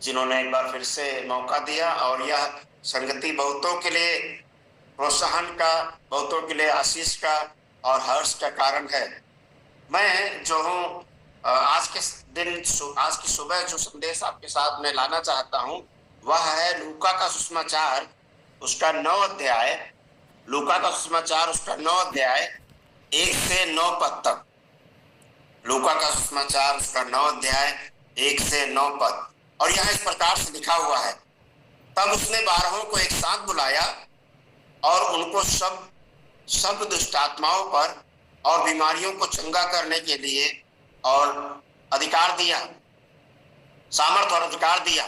जिन्होंने एक बार फिर से मौका दिया, और यह संगति बहुतों के लिए प्रोत्साहन का, बहुतों के लिए आशीष का और हर्ष का कारण है। मैं जो हूँ आज के दिन, आज की सुबह जो संदेश आपके साथ में लाना चाहता हूँ वह है लूका का सुसमाचार, उसका 9 अध्याय। लूका का सुसमाचार उसका 9 अध्याय 1 से 9 पद तक। लूका का सुसमाचार उसका 9 अध्याय 1 से 9 पद। और यहाँ इस प्रकार से लिखा हुआ है, तब उसने 12 को एक साथ बुलाया और उनको सब दुष्ट आत्माओं पर और बीमारियों को चंगा करने के लिए और अधिकार दिया, सामर्थ और अधिकार दिया।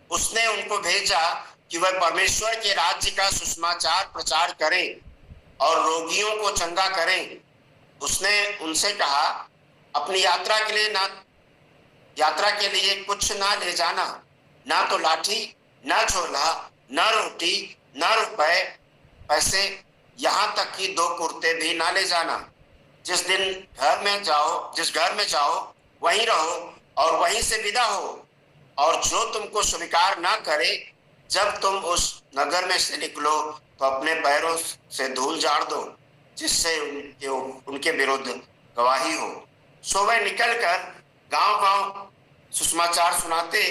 उसने उनको भेजा कि वह परमेश्वर के राज्य का सुसमाचार प्रचार करें और रोगियों को चंगा करें। उसने उनसे कहा, अपनी यात्रा के लिए कुछ ना ले जाना, ना तो लाठी, ना झोला, ना रोटी, ना रुपए पैसे, यहाँ तक कि 2 कुर्ते भी ना ले जाना। जिस घर में जाओ वहीं रहो और वहीं से विदा हो। और जो तुमको स्वीकार ना करे, जब तुम उस नगर में से निकलो तो अपने पैरों से धूल झाड़ दो, जिससे उनके विरुद्ध गवाही हो। सो वे निकलकर गांव-गांव सुसमाचार सुनाते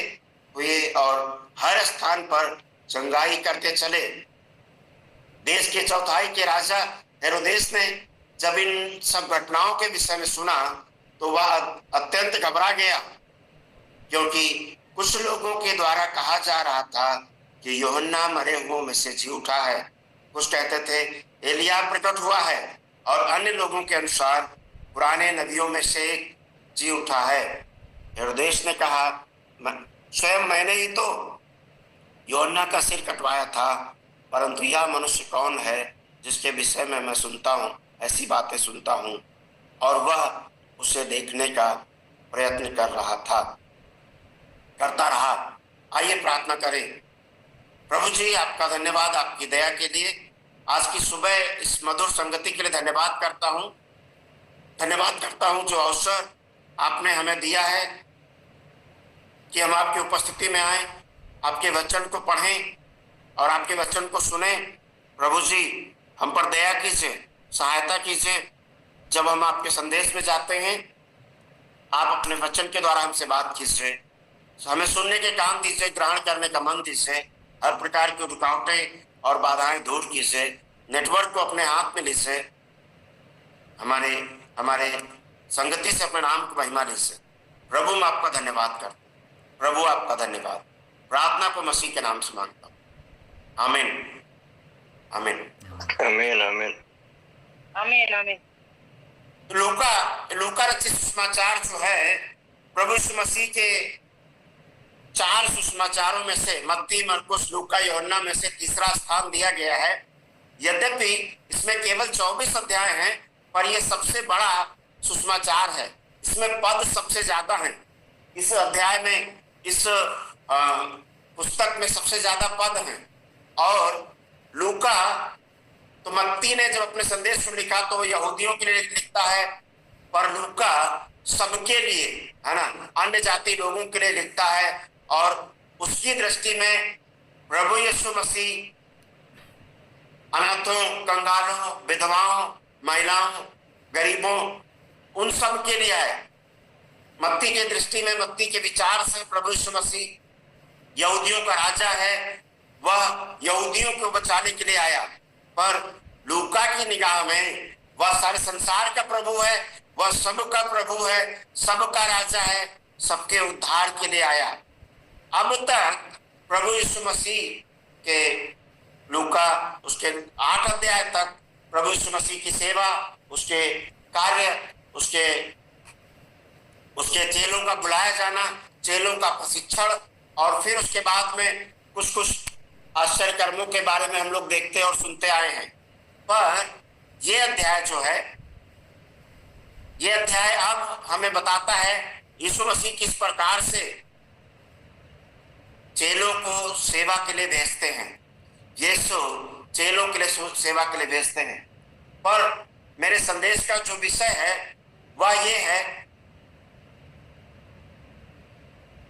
हुए और हर स्थान पर चंगाई करते चले। देश के चौथाई के राजा हेरोदेस ने जब इन सब घटनाओं के विषय में सुना तो वह अत्यंत घबरा गया, क्योंकि कुछ लोगों के द्वारा कहा जा रहा था कि यूहन्ना मरे हुओं में से जी उठा है, कुछ कहते थे एलिया प्रकट हुआ है, और अन्य लोगों के अनुसार पुराने नबियों में से एक जी उठा है। हेरोदेस ने कहा, स्वयं मैंने ही तो यूहन्ना का सिर कटवाया था, परंतु यह मनुष्य कौन है जिसके विषय में मैं ऐसी बातें सुनता हूँ। और वह उसे देखने का प्रयत्न करता रहा। आइए प्रार्थना करें। प्रभु जी, आपका धन्यवाद आपकी दया के लिए, आज की सुबह इस मधुर संगति के लिए धन्यवाद करता हूँ जो अवसर आपने हमें दिया है कि हम आपकी उपस्थिति में आए, आपके वचन को पढ़ें और आपके वचन को सुने। प्रभु जी, हम पर दया कीजिए, सहायता कीजिए। जब हम आपके संदेश में जाते हैं, आप अपने वचन के द्वारा हमसे बात कीजिए, हमें सुनने के कान दीजिए, ग्रहण करने का मन दीजिए। हर प्रकार की रुकावटें और बाधाएं दूर कीजिए। नेटवर्क को अपने हाथ में लीजिए, हमारे संगति से अपने नाम की महिमा लीजिए। प्रभु, मैं आपका धन्यवाद करता हूँ। प्रभु, आपका धन्यवाद। प्रार्थना को मसीह के नाम से मांगता हूँ, आमीन, आमीन, आमीन, आमीन, आमीन, आमीन। लूका रचित सुसमाचार जो है, प्रभु यीशु मसीह के 4 सुसमाचारों में से मत्ती, मरकुस, लूका, यूहन्ना में से तीसरा स्थान दिया गया है। यद्यपि इसमें केवल 24 अध्याय हैं, पर यह सबसे बड़ा सुसमाचार है। इसमें पद सबसे ज्यादा हैं। इस अध्याय में, इस पुस्तक में सबसे ज्यादा पद हैं। और लूका तो मत्ती ने जब अपने संदेश में लिखा तो यहूदियों के लिए लिखता है, पर लूका सबके लिए, है ना, अन्य जाति लोगों के लिए लिखता है। और उसकी दृष्टि में प्रभु यीशु मसीह अनाथों, कंगालों, विधवाओं, महिलाओं, गरीबों, उन सब के लिए है। मत्ती के दृष्टि में, मत्ती के विचार से प्रभु यीशु मसीह यहूदियों का राजा है, वह यहूदियों को बचाने के लिए आया। पर लूका की निगाह में वह सारे संसार का प्रभु है, वह सबका प्रभु है, सबका राजा है, सबके उद्धार के लिए आया। अब तक प्रभु यीशु मसीह के लूका उसके 8 अध्याय तक प्रभु यीशु मसीह की सेवा, उसके कार्य, उसके चेलों का बुलाया जाना, चेलों का प्रशिक्षण, और फिर उसके बाद में कुछ आश्चर्य कर्मों के बारे में हम लोग देखते और सुनते आए हैं। पर ये अध्याय जो है, ये अध्याय अब हमें बताता है यीशु मसीह किस प्रकार से चेलों को सेवा के लिए भेजते हैं। यीशु चेलों के लिए सेवा के लिए भेजते हैं। पर मेरे संदेश का जो विषय है वह ये है,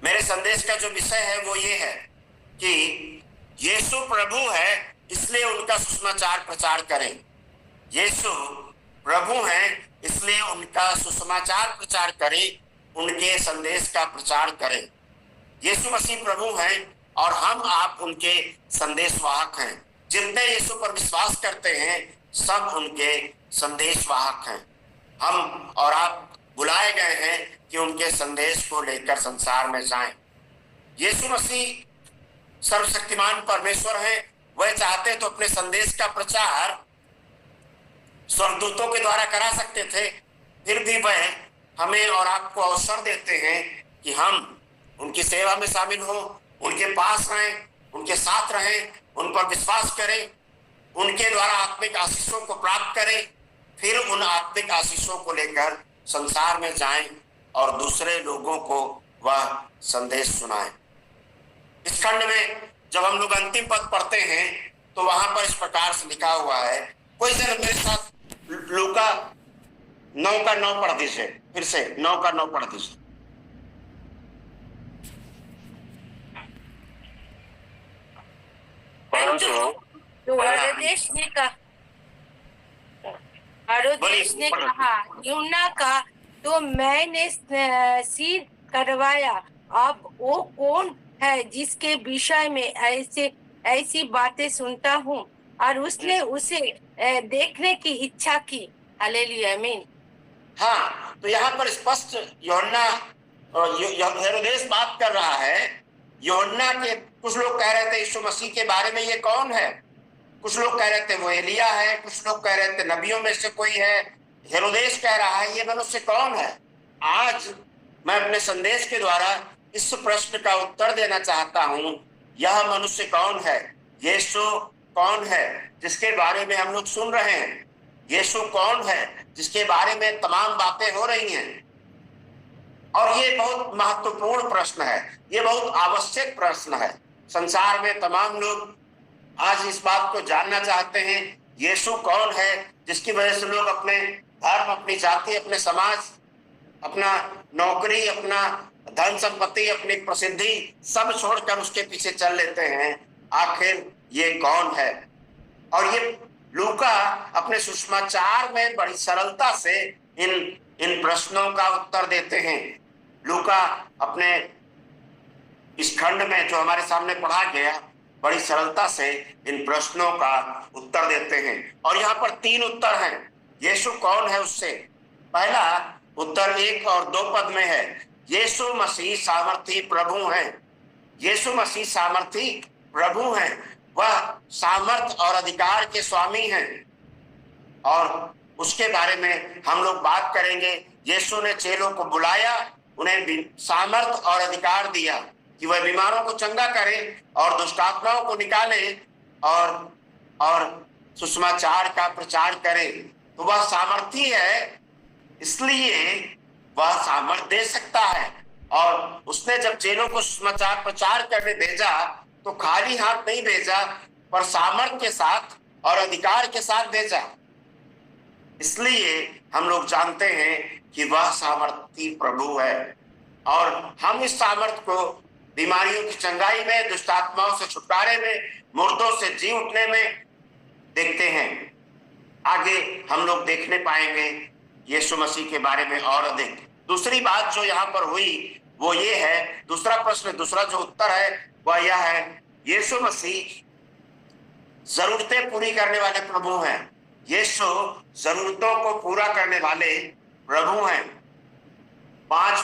मेरे संदेश का जो विषय है वो ये है कि यीशु प्रभु है, इसलिए उनका सुसमाचार प्रचार करें। यीशु प्रभु है, इसलिए उनका सुसमाचार प्रचार करें, उनके संदेश का प्रचार करें। यीशु मसीह प्रभु हैं और हम आप उनके संदेशवाहक हैं। जितने यीशु पर विश्वास करते हैं सब उनके संदेशवाहक हैं। हम और आप बुलाए गए हैं कि उनके संदेश को लेकर संसार में जाएं। यीशु मसीह सर्वशक्तिमान परमेश्वर हैं। वह चाहते तो अपने संदेश का प्रचार स्वर्गदूतों के द्वारा करा सकते थे, फिर भी वह हमें और आपको अवसर देते हैं कि हम उनकी सेवा में शामिल हो, उनके पास रहें, उनके साथ रहें, उन पर विश्वास करें, उनके द्वारा आत्मिक आशीषों को प्राप्त करें, फिर उन आत्मिक आशीषों को लेकर संसार में जाएं और दूसरे लोगों को वह संदेश सुनाएं। इस खंड में जब हम लोग अंतिम पद पढ़ते हैं तो वहां पर इस प्रकार से लिखा हुआ है। कोई जन मेरे साथ लूका 9:9 पढ़ दीजिए, फिर से 9:9 पढ़ दीजिए। हेरोदेस ने कहा, यूहन्ना का तो मैंने सिर कटवाया, अब वो कौन है जिसके विषय में ऐसी बातें सुनता हूँ? और उसने उसे देखने की इच्छा की। हालेलुया, आमीन। हाँ, तो यहाँ पर स्पष्ट यूहन्ना हेरोदेस बात कर रहा है। यूहन्ना के कुछ लोग कह रहे थे यीशु मसीह के बारे में ये कौन है, कुछ लोग कह रहे थे वो एलिया है, कुछ लोग कह रहे थे नबियों में से कोई है। हेरोदेस कह रहा है ये मनुष्य कौन है। आज मैं अपने संदेश के द्वारा इस प्रश्न का उत्तर देना चाहता हूं, यह मनुष्य कौन है, यीशु कौन है जिसके बारे में हम लोग सुन रहे हैं, यीशु कौन है जिसके बारे में तमाम बातें हो रही हैं। और ये बहुत महत्वपूर्ण प्रश्न है, ये बहुत आवश्यक प्रश्न है। संसार में तमाम लोग आज इस बात को जानना चाहते हैं, यीशु कौन है जिसकी वजह से लोग अपने धर्म, अपनी जाति, अपने समाज, अपना नौकरी, अपना धन संपत्ति, अपनी प्रसिद्धि सब छोड़कर उसके पीछे चल लेते हैं। आखिर ये कौन है? और ये लूका अपने सुसमाचार में बड़ी सरलता से इन प्रश्नों का उत्तर देते हैं। लूका अपने इस खंड में जो हमारे सामने पढ़ा गया बड़ी सरलता से इन प्रश्नों का उत्तर देते हैं। और यहाँ पर 3 उत्तर हैं। यीशु कौन है उससे पहला उत्तर 1 और 2 पद में है, यीशु मसीह सामर्थी प्रभु हैं। यीशु मसीह सामर्थी प्रभु हैं, वह सामर्थ और अधिकार के स्वामी हैं। और उसके बारे में हम लोग बात करेंगे। यीशु ने चेलों को बुलाया, उन्हें सामर्थ और अधिकार दिया कि वह बीमारों को चंगा करें और दुष्टात्माओं को निकाले और सुसमाचार का प्रचार करें। तो वह सामर्थी है, इसलिए वह सामर्थ दे सकता है। और उसने जब चेलों को सुसमाचार प्रचार करने भेजा तो खाली हाथ नहीं भेजा, पर सामर्थ के साथ और अधिकार के साथ भेजा। इसलिए हम लोग जानते हैं कि वह सामर्थी प्रभु है। और हम इस सामर्थ को बीमारियों की चंगाई में, दुष्टात्माओं से छुटकारे में, मुर्दों से जी उठने में देखते हैं। आगे हम लोग देखने पाएंगे यीशु मसीह के बारे में और अधिक। दूसरी बात जो यहाँ पर हुई वो ये है, दूसरा प्रश्न, दूसरा जो उत्तर है वह यह है, यीशु मसीह जरूरतें पूरी करने वाले प्रभु हैं। यीशु जरूरतों को पूरा करने वाले प्रभु हैं। 3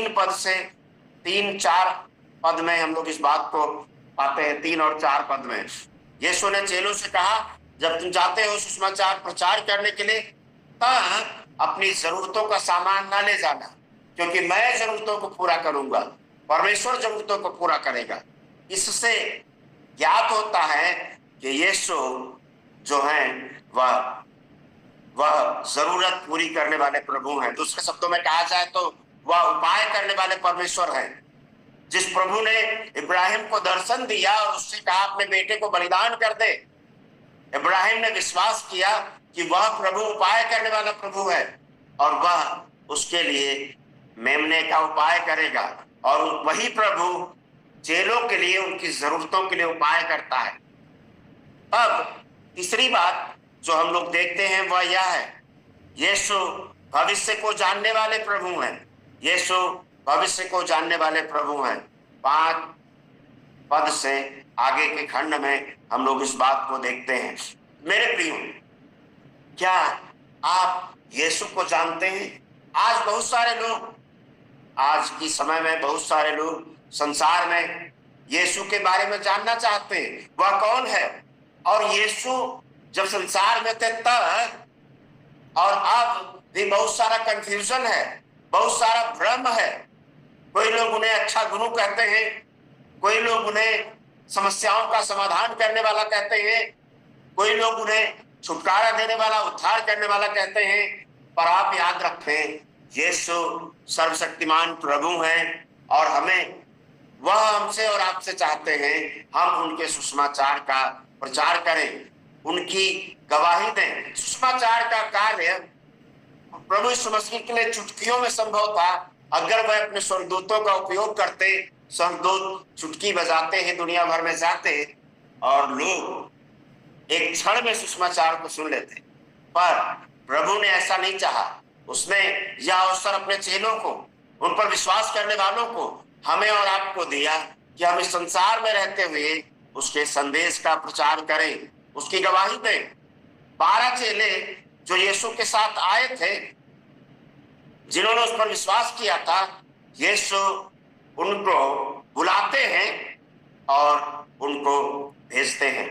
पद से 3-4 पद में हम लोग इस बात को पाते हैं। 3 और 4 पद में यीशु ने चेलों से कहा, जब तुम जाते हो सुसमाचार प्रचार करने के लिए तब अपनी जरूरतों का सामान ना ले जाना, क्योंकि मैं जरूरतों को पूरा करूंगा, परमेश्वर जरूरतों को पूरा करेगा। इससे ज्ञात होता है कि यीशु जो है वह जरूरत पूरी करने वाले प्रभु हैं। दूसरे शब्दों में कहा जाए तो वह उपाय करने वाले परमेश्वर हैं। जिस प्रभु ने इब्राहिम को दर्शन दिया और उससे कहा अपने बेटे को बलिदान कर दे, इब्राहिम ने विश्वास किया कि वह प्रभु उपाय करने वाला प्रभु है और वह उसके लिए मेमने का उपाय करेगा, और वही प्रभु चेलों के लिए, उनकी जरूरतों के लिए उपाय करता है। अब तीसरी बात जो हम लोग देखते हैं वह यह है, यीशु भविष्य को जानने वाले प्रभु हैं। यीशु भविष्य को जानने वाले प्रभु हैं। 5 पद से आगे के खंड में हम लोग इस बात को देखते हैं। मेरे प्रियो, क्या आप यीशु को जानते हैं? आज बहुत सारे लोग, आज की समय में बहुत सारे लोग संसार में यीशु के बारे में जानना चाहते हैं, वह कौन है। और यीशु जब संसार में थे तब और अब भी बहुत सारा कंफ्यूजन है, बहुत सारा भ्रम है। कोई लोग उन्हें अच्छा गुरु कहते हैं, कोई लोग उन्हें समस्याओं का समाधान करने वाला कहते हैं, कोई लोग उन्हें छुटकारा देने वाला, उद्धार करने वाला कहते हैं। पर आप याद रखें, यीशु सर्वशक्तिमान प्रभु हैं, और वह हमसे और आपसे चाहते हैं हम उनके सुसमाचार का प्रचार करें, उनकी गवाही दें। सुसमाचार का कार्य प्रभु यीशु मसीह के लिए चुटकियों में संभव था। अगर वह अपने स्वर्गदूतों का उपयोग करते, स्वर्गदूत चुटकी बजाते हैं, दुनिया भर में जाते और लोग एक क्षण में सुसमाचार को सुन लेते। पर प्रभु ने ऐसा नहीं चाहा। उसने यह अवसर अपने चेलों को, उन पर विश्वास करने वालों को, हमें और आपको दिया कि हम इस संसार में रहते हुए उसके संदेश का प्रचार करें, उसकी गवाही दें। 12 चेले जो यीशु के साथ आए थे, जिन्होंने उस पर विश्वास किया था, यीशु उनको बुलाते हैं और उनको भेजते हैं।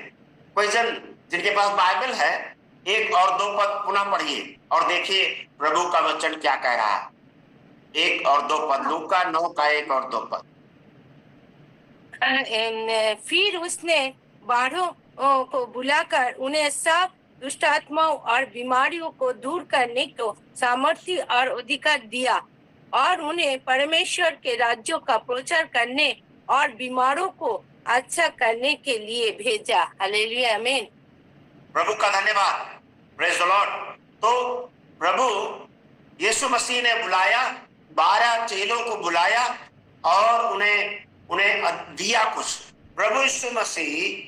कोई जन जिनके पास बाइबल है, 1 और 2 पद पुनः पढ़िए और देखिए प्रभु का वचन क्या कह रहा है। 1 और 2 पद, लूका 9 का 1 और 2 पद। फिर उसने 12 को बुलाकर उन्हें सब दुष्ट आत्माओं और बीमारियों को दूर करने को सामर्थ्य और अधिकार दिया, और उन्हें परमेश्वर के राज्यों का प्रचार करने और बीमारों को अच्छा करने के लिए भेजा। हालेलुया, आमीन। प्रभु का धन्यवाद, प्रेज द लॉर्ड। तो प्रभु यीशु मसीह ने बुलाया, 12 चेलों को बुलाया और उन्हें दिया कुछ। प्रभु यीशु मसीह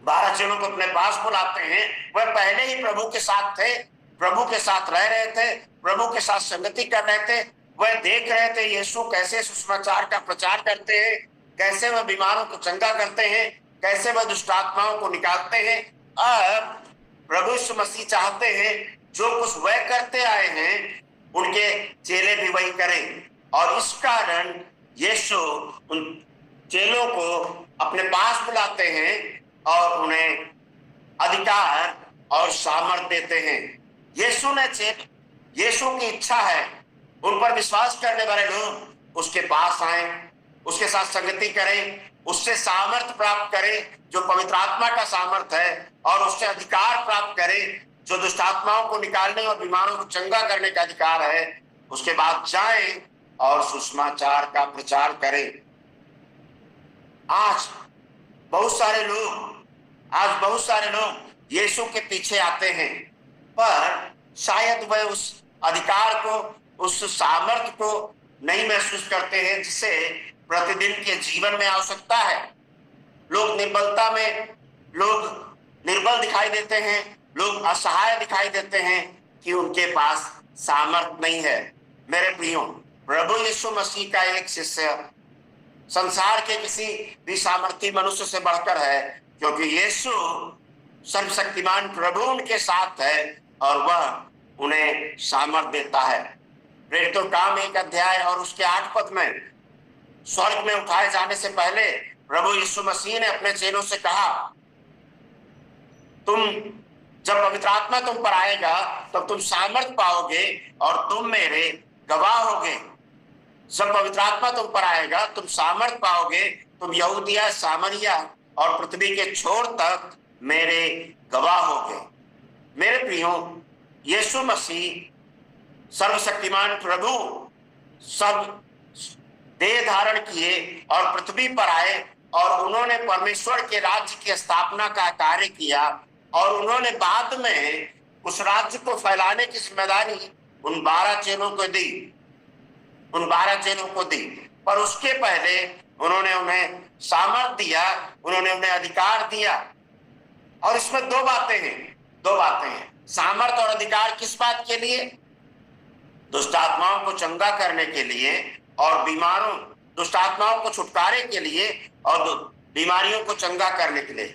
12 चेलों को अपने पास बुलाते हैं। वह पहले ही प्रभु के साथ थे, प्रभु के साथ रह रहे थे, प्रभु के साथ संगति कर रहे थे। वह देख रहे थे यीशु कैसे सुसमाचार का प्रचार करते हैं, कैसे वह बीमारों को चंगा करते हैं, कैसे वह दुष्ट आत्माओं को निकालते हैं। अब प्रभु यीशु मसीह चाहते हैं जो कुछ वह करते आए हैं, उनके चेले भी वही करें। और इस कारण यीशु उन चेलों को अपने पास बुलाते हैं और उन्हें अधिकार और सामर्थ देते हैं। यीशु की इच्छा है उन पर विश्वास करने वाले लोग उसके पास आए, उसके साथ संगति करें, उससे सामर्थ प्राप्त करें जो पवित्र आत्मा का सामर्थ है, और उससे अधिकार प्राप्त करें जो दुष्ट आत्माओं को निकालने और बीमारों को चंगा करने का अधिकार है। उसके बाद जाएं और सुसमाचार का प्रचार करें। आज बहुत सारे लोग यीशु के पीछे आते हैं, पर शायद वह उस अधिकार को, उस सामर्थ्य को नहीं महसूस करते हैं जिसे प्रतिदिन के जीवन में आवश्यकता है। लोग निर्बल दिखाई देते हैं, लोग असहाय दिखाई देते हैं कि उनके पास सामर्थ्य नहीं है। मेरे प्रियो, प्रभु यीशु मसीह का एक शिष्य संसार के किसी भी सामर्थी मनुष्य से बढ़कर है, क्योंकि यीशु सर्वशक्तिमान प्रभु उनके साथ है और वह उन्हें सामर्थ देता है। प्रेरितों काम 1 अध्याय और उसके 8 पद में स्वर्ग में उठाए जाने से पहले प्रभु यीशु मसीह ने अपने चेलों से कहा, जब पवित्र आत्मा तुम पर आएगा तब तुम सामर्थ पाओगे और तुम मेरे गवाह होगे। जब पवित्र आत्मा तुम पर आएगा तुम सामर्थ पाओगे, तुम यहूदिया, सामरिया और पृथ्वी के छोर तक मेरे गवाह होगे। मेरे प्रियो, यीशु मसीह सर्वशक्तिमान प्रभु सब देह धारण किए और पृथ्वी पर आए, और उन्होंने परमेश्वर के राज्य की स्थापना का कार्य किया, और उन्होंने बाद में उस राज्य को फैलाने की जिम्मेदारी उन 12 चेलों को दी, उन 12 चेलों को दी। पर उसके पहले उन्होंने उन्हें सामर्थ दिया, उन्होंने उन्हें अधिकार दिया। और इसमें दो बातें हैं। सामर्थ और अधिकार किस बात के लिए? दुष्ट आत्माओं को चंगा करने के लिए और बीमारों, दुष्ट आत्माओं को छुटकारे के लिए और बीमारियों को चंगा करने के लिए।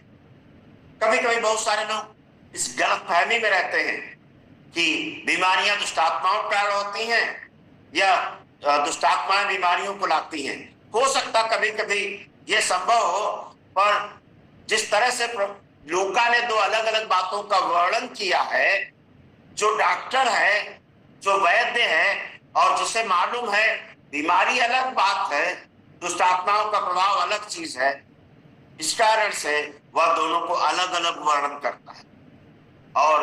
कभी कभी बहुत सारे लोग इस गलत फहमी में रहते हैं कि बीमारियां दुष्ट आत्माओं के कारण होती हैं या दुष्ट आत्माएं बीमारियों को लाती हैं। हो सकता कभी कभी यह संभव हो, पर जिस तरह से लूका ने दो अलग अलग बातों का वर्णन किया है, जो डॉक्टर है, जो वैद्य है और जिसे मालूम है बीमारी अलग बात है, दुष्ट आत्माओं का प्रभाव अलग चीज है, इस कारण से वह दोनों को अलग अलग वर्णन करता है। और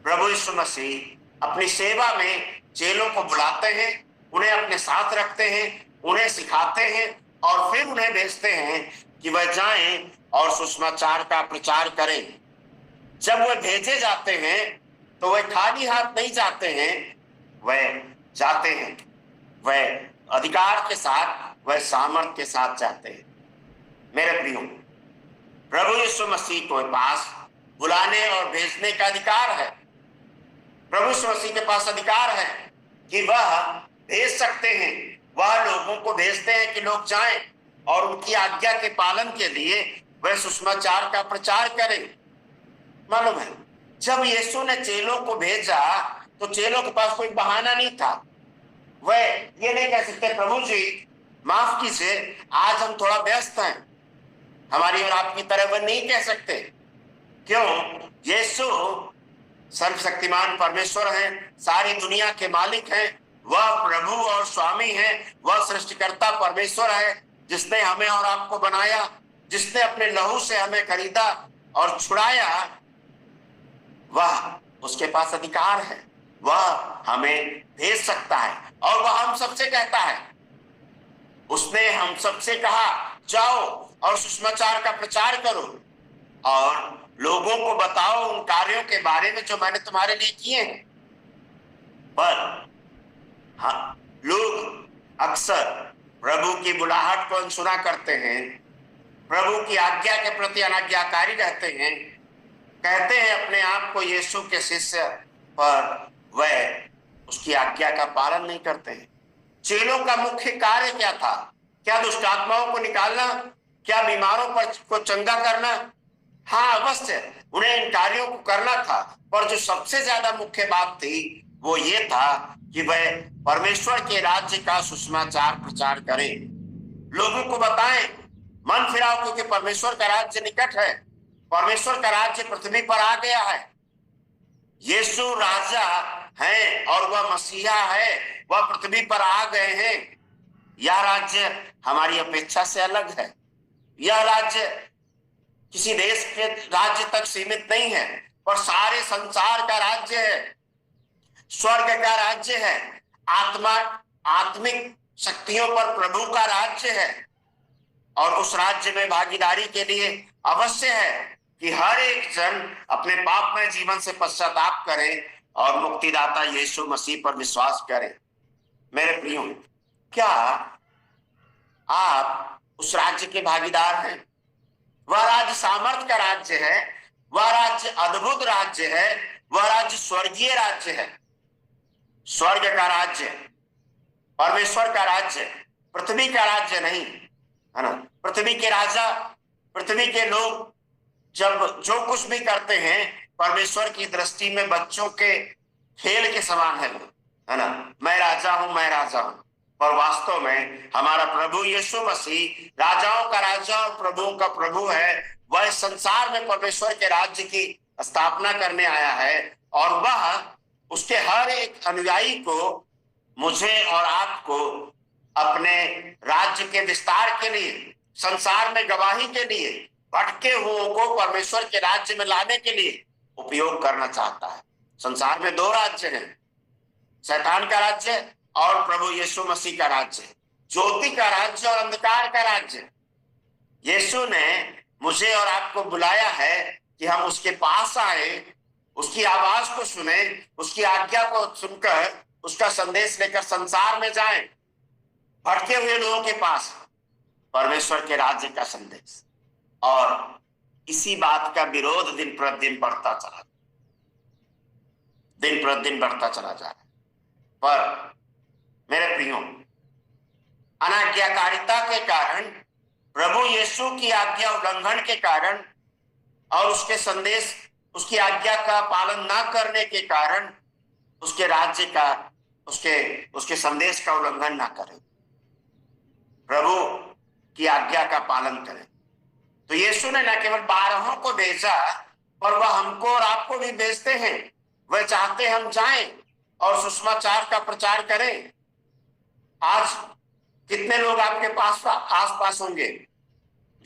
प्रभु यीशु मसीह अपनी सेवा में चेलों को बुलाते हैं, उन्हें अपने साथ रखते हैं, उन्हें सिखाते हैं और फिर उन्हें भेजते हैं कि वह जाएं और सुसमाचार का प्रचार करें। जब वह भेजे जाते हैं तो वह खाली हाथ नहीं जाते हैं, वह जाते हैं, वह अधिकार के साथ, वह सामर्थ के साथ जाते हैं। मेरे प्रियो, प्रभु यीशु मसीह के पास बुलाने और भेजने का अधिकार है। प्रभु यीशु मसीह के पास अधिकार है कि वह भेज सकते हैं, वह लोगों को भेजते हैं कि लोग जाएं और उनकी आज्ञा के पालन के लिए वह सुसमाचार का प्रचार करें। मालूम है, जब यीशु ने चेलों को भेजा तो चेलों के पास कोई बहाना नहीं था। वह ये नहीं कह सकते प्रभु जी माफ कीजिए, आज हम थोड़ा व्यस्त हैं। हमारी और आपकी तरह वह नहीं कह सकते। क्यों? यीशु सर्वशक्तिमान परमेश्वर हैं, सारी दुनिया के मालिक हैं, वह प्रभु और स्वामी हैं, वह सृष्टिकर्ता परमेश्वर है, जिसने हमें और आपको बनाया, जिसने अपने लहू से हमें खरीदा और छुड़ाया। वह, उसके पास अधिकार है, वह हमें भेज सकता है और वह हम सबसे कहता है। उसने हम सबसे कहा जाओ और सुसमाचार का प्रचार करो और लोगों को बताओ उन कार्यों के बारे में जो मैंने तुम्हारे लिए किए हैं। पर हाँ, लोग अक्सर प्रभु की बुलाहट को अनसुना करते हैं, प्रभु की आज्ञा के प्रति अनाज्ञाकारी रहते हैं, कहते हैं अपने आप को यीशु के शिष्य, पर वह उसकी आज्ञा का पालन नहीं करते हैं। चेलों का मुख्य कार्य क्या था? क्या दुष्ट आत्माओं को निकालना? क्या बीमारों को चंगा करना? हाँ, अवश्य उन्हें इन कार्यों को करना था, पर जो सबसे ज्यादा मुख्य बात थी वो ये था कि वह परमेश्वर के राज्य का सुसमाचार प्रचार करें, लोगों को बताएं, मन फिराओ, क्योंकि परमेश्वर का राज्य निकट है, परमेश्वर का राज्य पृथ्वी पर आ गया है। यीशु राजा है और वह मसीहा है, वह पृथ्वी पर आ गए हैं। यह राज्य हमारी अपेक्षा से अलग है। यह राज्य किसी देश के राज्य तक सीमित नहीं है, पर सारे संसार का राज्य है, स्वर्ग का राज्य है, आत्मिक शक्तियों पर प्रभु का राज्य है। और उस राज्य में भागीदारी के लिए अवश्य है कि हर एक जन अपने पापमय जीवन से पश्चाताप करे और मुक्तिदाता यीशु मसीह पर विश्वास करे। मेरे प्रियो, क्या आप उस राज्य के भागीदार हैं? वह राज्य सामर्थ का राज्य है, वह राज्य अद्भुत राज्य है, वह राज्य स्वर्गीय राज्य है, स्वर्ग का राज्य, परमेश्वर का राज्य, पृथ्वी का राज्य नहीं है ना। पृथ्वी के राजा, पृथ्वी के लोग जब जो कुछ भी करते हैं परमेश्वर की दृष्टि में बच्चों के खेल के समान है ना। मैं राजा हूं, मैं राजा हूं, पर वास्तव में हमारा प्रभु यीशु मसीह राजाओं का राजा और प्रभुओं का प्रभु है। वह संसार में परमेश्वर के राज्य की स्थापना करने आया है और वह उसके हर एक अनुयायी को, मुझे और आपको, अपने राज्य के विस्तार के लिए, संसार में गवाही के लिए, भटके हुओं को परमेश्वर के राज्य में लाने के लिए उपयोग करना चाहता है। संसार में दो राज्य हैं, शैतान का राज्य और प्रभु यीशु मसीह का राज्य, ज्योति का राज्य और अंधकार का राज्य। यीशु ने मुझे और आपको बुलाया है कि हम उसके पास आए उसकी आवाज को सुने, उसकी आज्ञा को सुनकर उसका संदेश लेकर संसार में जाएं, भटके हुए लोगों के पास परमेश्वर के राज्य का संदेश। और इसी बात का विरोध दिन प्रतिदिन बढ़ता चला, दिन प्रतिदिन बढ़ता चला जा रहा है। पर मेरे प्रियो, अनाज्ञाकारिता के कारण, प्रभु यीशु की आज्ञा उल्लंघन के कारण और उसके संदेश, उसकी आज्ञा का पालन ना करने के कारण उसके राज्य का, उसके संदेश का उल्लंघन ना करें, प्रभु की आज्ञा का पालन करें। तो यीशु ने न केवल 12 को भेजा, पर वह हमको और आपको भी भेजते हैं। वह चाहते हम जाएं और सुसमाचार का प्रचार करें। आज कितने लोग आपके पास आसपास होंगे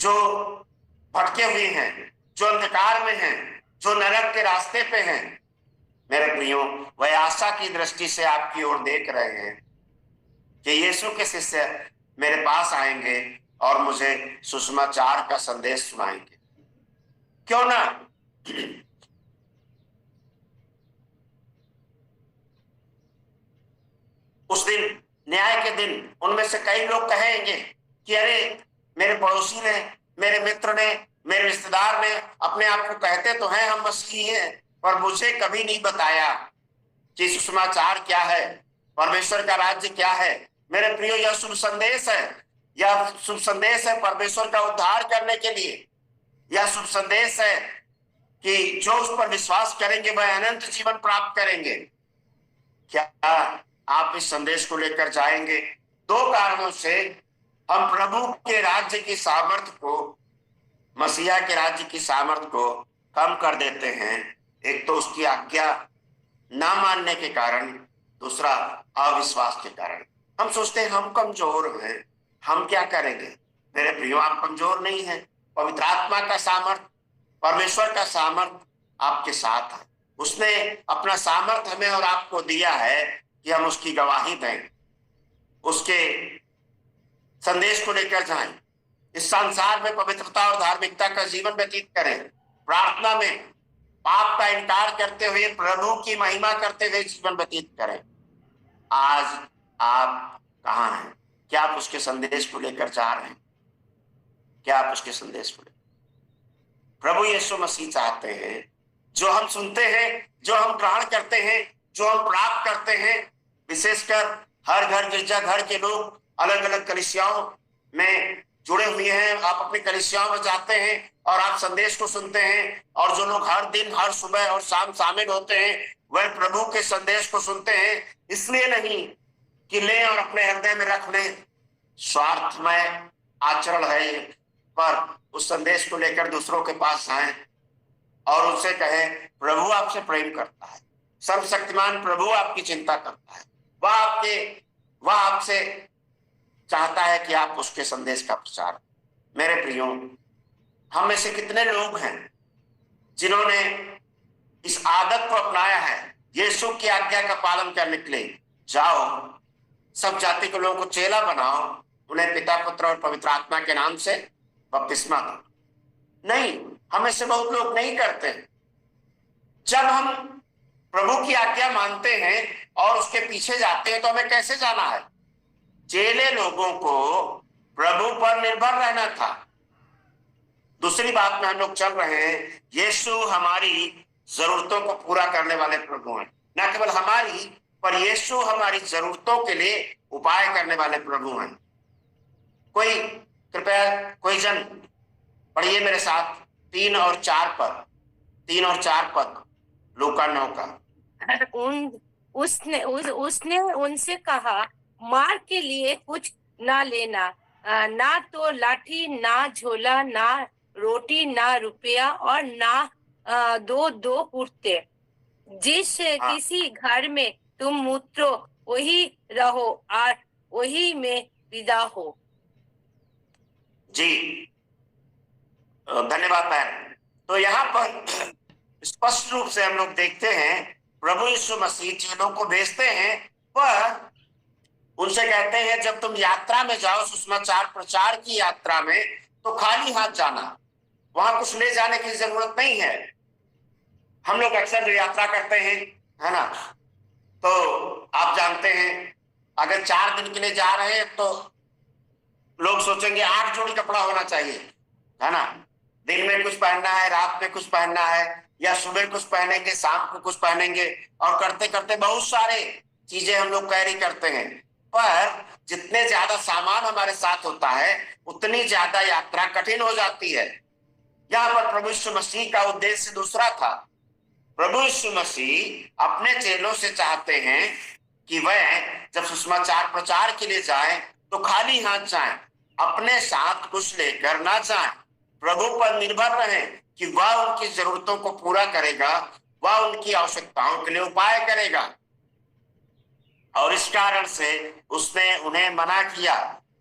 जो भटके हुए हैं, जो अंधकार में हैं, जो नरक के रास्ते पे हैं। मेरे प्रियो, वह आशा की दृष्टि से आपकी ओर देख रहे हैं कि यीशु के शिष्य मेरे पास आएंगे और मुझे सुसमाचार का संदेश सुनाएंगे। क्यों ना उस दिन, न्याय के दिन, उनमें से कई लोग कहेंगे कि अरे मेरे पड़ोसी ने, मेरे मित्र ने, मेरे रिश्तेदार ने अपने आप को कहते तो हैं हम मसीही हैं, पर मुझे कभी नहीं बताया कि सुसमाचार क्या है, परमेश्वर का राज्य क्या है। मेरे प्रियो, यह शुभ संदेश है, यह शुभ संदेश है परमेश्वर का उद्धार करने के लिए। यह शुभ संदेश है कि जो उस पर विश्वास करेंगे वह अनंत जीवन प्राप्त करेंगे। क्या आप इस संदेश को लेकर जाएंगे? 2 कारणों से हम प्रभु के राज्य की सामर्थ्य को, मसीहा के राज्य की सामर्थ्य को कम कर देते हैं। एक तो उसकी आज्ञा ना मानने के कारण, दूसरा अविश्वास के कारण। हम सोचते हैं हम कमजोर हैं, हम क्या करेंगे। मेरे प्रियो, आप कमजोर नहीं हैं। पवित्र आत्मा का सामर्थ्य, परमेश्वर का सामर्थ्य आपके साथ है। उसने अपना सामर्थ्य हमें और आपको दिया है कि हम उसकी गवाही दें, उसके संदेश को लेकर जाएं, इस संसार में पवित्रता और धार्मिकता का जीवन व्यतीत करें, प्रार्थना में पाप का इनकार करते हुए प्रभु की महिमा करते हुए जीवन व्यतीत करें। आज आप कहाँ हैं? क्या आप उसके संदेश को लेकर जा रहे हैं? क्या आप उसके संदेश को लेकर? प्रभु यीशु मसीह चाहते हैं जो हम सुनते हैं, जो हम ग्रहण करते हैं, जो हम प्राप्त करते हैं, विशेषकर हर घर, गिरजा घर के लोग अलग अलग कलीसियाओं में जुड़े हुए हैं। आप अपनी कलीसियाओं में जाते हैं और आप संदेश को सुनते हैं, और जो लोग हर दिन, हर सुबह और शाम शामिल होते हैं, वह प्रभु के संदेश को सुनते हैं। इसलिए नहीं कि ले और अपने हृदय में रख लें, स्वार्थमय आचरण है, पर उस संदेश को लेकर दूसरों के पास आए और उनसे कहें प्रभु आपसे प्रेम करता है, सर्वशक्तिमान प्रभु आपकी चिंता करता है, वह आपसे चाहता है कि आप उसके संदेश का प्रचार। मेरे प्रियो, हम में से कितने लोग हैं जिन्होंने इस आदत को अपनाया है यीशु की आज्ञा का पालन करने के लिए? जाओ, सब जाति के लोगों को चेला बनाओ, उन्हें पिता, पुत्र और पवित्र आत्मा के नाम से बपतिस्मा दो। नहीं, हमें से बहुत लोग नहीं करते। जब हम प्रभु की आज्ञा मानते हैं और उसके पीछे जाते हैं तो हमें कैसे जाना है? चेले लोगों को प्रभु पर निर्भर रहना था। दूसरी बात में हम लोग चल रहे हैं, यीशु हमारी जरूरतों को पूरा करने वाले प्रभु हैं। न केवल हमारी, पर यीशु हमारी जरूरतों के लिए उपाय करने वाले प्रभु हैं। कोई कृपया, कोई जन पढ़िए मेरे साथ 3 और 4 पद लूका 9 का। उसने उनसे कहा, मार के लिए कुछ ना लेना, ना तो लाठी, ना झोला, ना रोटी, ना रुपया और ना 2 कुर्ते। जिस किसी घर में तुम उतरो वही रहो और वही में विदा हो। जी, धन्यवाद बहन। तो यहाँ पर स्पष्ट रूप से हम लोग देखते हैं प्रभु यीशु मसीह चेलों को भेजते हैं, वह उनसे कहते हैं जब तुम यात्रा में जाओ, सुसमाचार प्रचार की यात्रा में, तो खाली हाथ जाना, वहां कुछ ले जाने की जरूरत नहीं है। हम लोग अक्सर जो यात्रा करते हैं, है ना, तो आप जानते हैं अगर 4 दिन के लिए जा रहे हैं तो लोग सोचेंगे 8 जोड़ी कपड़ा होना चाहिए, है ना। दिन में कुछ पहनना है, रात में कुछ पहनना है, या सुबह कुछ पहनेंगे, शाम को कुछ पहनेंगे, और करते करते बहुत सारे चीजें हम लोग कैरी करते हैं। पर जितने ज्यादा सामान हमारे साथ होता है उतनी ज्यादा यात्रा कठिन हो जाती है। यहाँ पर प्रभु यीशु मसीह का उद्देश्य दूसरा था। प्रभु यीशु मसीह अपने चेलों से चाहते हैं कि वह जब सुसमाचार प्रचार के लिए जाए तो खाली हाथ जाए, अपने साथ कुछ लेकर ना जाए। प्रभु पर निर्भर रहें कि वह उनकी जरूरतों को पूरा करेगा, वह उनकी आवश्यकताओं के लिए उपाय करेगा। और इस कारण से उसने उन्हें मना किया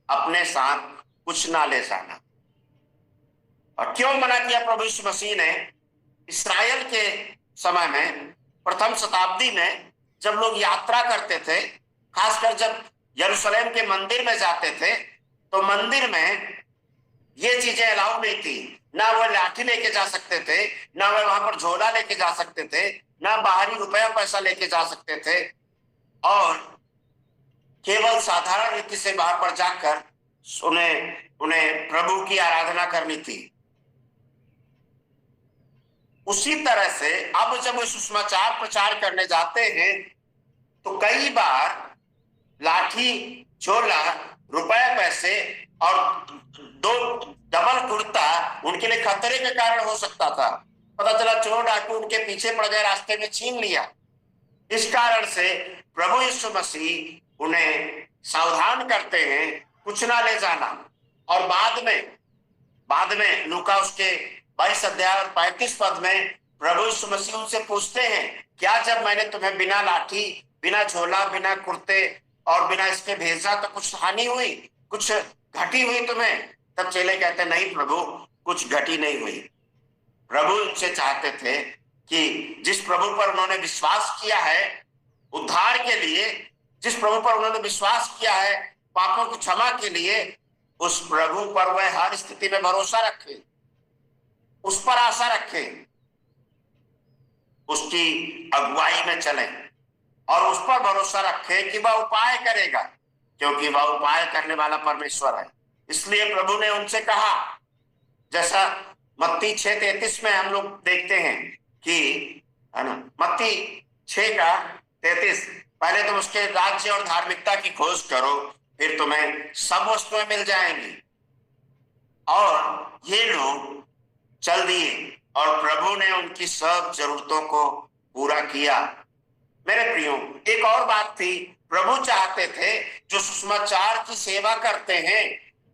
अपने साथ कुछ ना ले जाना। और क्यों मना किया प्रभु यीशु मसीह ने? इस्राएल के समय में, प्रथम शताब्दी में जब लोग यात्रा करते थे, खासकर जब यरूशलेम के मंदिर में जाते थे, तो मंदिर में ये चीजें अलाउ नहीं थी। ना वह लाठी लेके जा सकते थे, ना वह वहां पर झोला लेके जा सकते थे, ना बाहरी रुपया पैसा लेके जा सकते थे, और केवल साधारण रीति से वहां पर जाकर उन्हें प्रभु की आराधना करनी थी। उसी तरह से अब जब वे सुसमाचार प्रचार करने जाते हैं तो कई बार लाठी, झोला, रुपए पैसे और 2 डबल कुर्ता उनके लिए खतरे के कारण हो सकता था। पता चला चोर डाकू उनके पीछे पड़ गए, रास्ते में छीन लिया। इस कारण से प्रभु यीशु मसीह उन्हें सावधान करते हैं कुछ ना ले जाना। और बाद में लूका उसके 22 अध्याय और 35 पद में प्रभु यीशु मसीह उनसे पूछते हैं, क्या जब मैंने तुम्हें बिना लाठी, बिना झोला, बिना कुर्ते और बिना इसके भेजा तो कुछ हानि हुई, कुछ घटी हुई तुम्हें? तब चेले कहते, नहीं प्रभु, कुछ घटी नहीं हुई। प्रभु उनसे चाहते थे कि जिस प्रभु पर उन्होंने विश्वास किया है उद्धार के लिए, जिस प्रभु पर उन्होंने विश्वास किया है पापों की क्षमा के लिए, उस प्रभु पर वह हर स्थिति में भरोसा रखे, उस पर आशा रखें, उसकी अगुवाई में चलें और उस पर भरोसा रखें कि वह उपाय करेगा, क्योंकि वह उपाय करने वाला परमेश्वर है। इसलिए प्रभु ने उनसे कहा, जैसा मत्ती 6:33 में हम लोग देखते हैं कि, है ना, मत्ती 6:33, पहले तुम उसके राज्य और धार्मिकता की खोज करो, फिर तुम्हें सब वस्तुएं मिल जाएंगी। और ये लोग चल दिए और प्रभु ने उनकी सब जरूरतों को पूरा किया। मेरे प्रियो, एक और बात थी, प्रभु चाहते थे जो सुसमाचार की सेवा करते हैं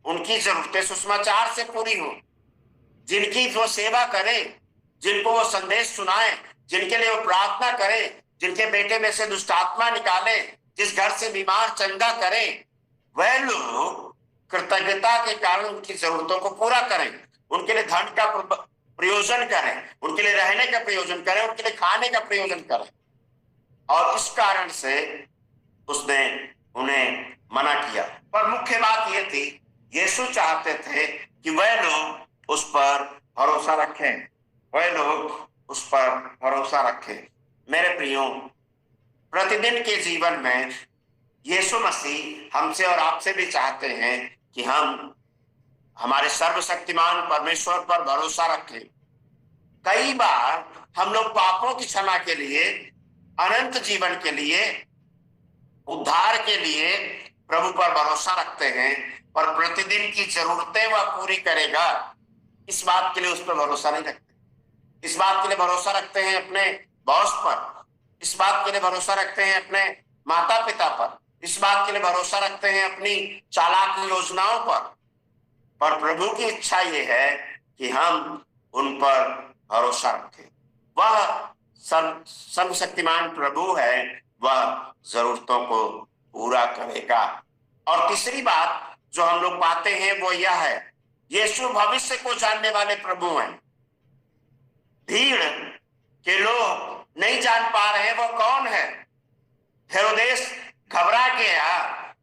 उनकी जरूरतें सुसमाचार से पूरी हो। जिनकी वो सेवा करें, जिनको वो संदेश सुनाए, जिनके लिए वो प्रार्थना करें, जिनके बेटे में से दुष्ट आत्मा निकाले, जिस घर से बीमार चंगा करें, वह लोग कृतज्ञता के कारण उनकी जरूरतों को पूरा करें, उनके लिए धन का प्रयोजन करें, उनके लिए रहने का प्रयोजन करें, उनके लिए खाने का प्रयोजन करें। और इस कारण से उसने उन्हें मना किया। पर मुख्य बात यह थी, यीशु चाहते थे कि वह लोग उस पर भरोसा रखें, वह लोग उस पर भरोसा रखें। मेरे प्रियो, प्रतिदिन के जीवन में यीशु मसीह हमसे और आपसे भी चाहते हैं कि हम हमारे सर्वशक्तिमान परमेश्वर पर भरोसा रखें। कई बार हम लोग पापों की क्षमा के लिए, अनंत जीवन के लिए, उद्धार के लिए प्रभु पर भरोसा रखते हैं, पर प्रतिदिन की जरूरतें वह पूरी करेगा इस बात के लिए उस पर भरोसा नहीं रखते। इस बात के लिए भरोसा रखते हैं अपने बॉस पर, इस बात के लिए भरोसा रखते हैं अपने माता पिता पर, इस बात के लिए भरोसा रखते हैं अपनी चालाक योजनाओं पर प्रभु की इच्छा ये है कि हम उन पर भरोसा रखें। वह सर्वशक्तिमान प्रभु है, वह जरूरतों को पूरा करेगा। और तीसरी बात जो हम लोग पाते हैं वो यह है, यीशु भविष्य को जानने वाले प्रभु हैं। भीड़ के लोग नहीं जान पा रहे वो कौन है। हेरोदेस घबरा गया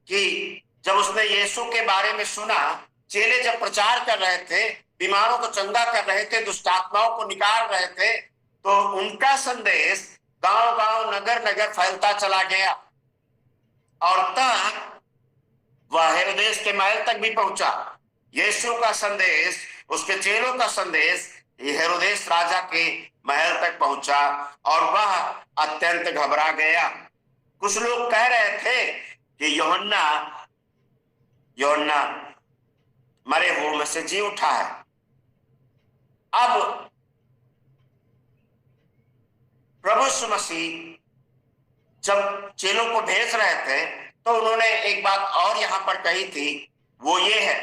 कि जब उसने यीशु के बारे में सुना, चेले जब प्रचार कर रहे थे, बीमारों को चंगा कर रहे थे, दुष्ट आत्माओं को निकाल रहे थे, तो उनका संदेश गांव गांव नगर नगर फैलता चला गया और तब वह हेरोदेस के महल तक भी पहुंचा। यीशु का संदेश, उसके चेलों का संदेश हेरोदेस राजा के महल तक पहुंचा और वह अत्यंत घबरा गया। कुछ लोग कह रहे थे कि यूहन्ना मरे हुओं में से जी उठा है। अब प्रभु यीशु मसीह जब चेलों को भेज रहे थे तो उन्होंने एक बात और यहां पर कही थी, वो ये है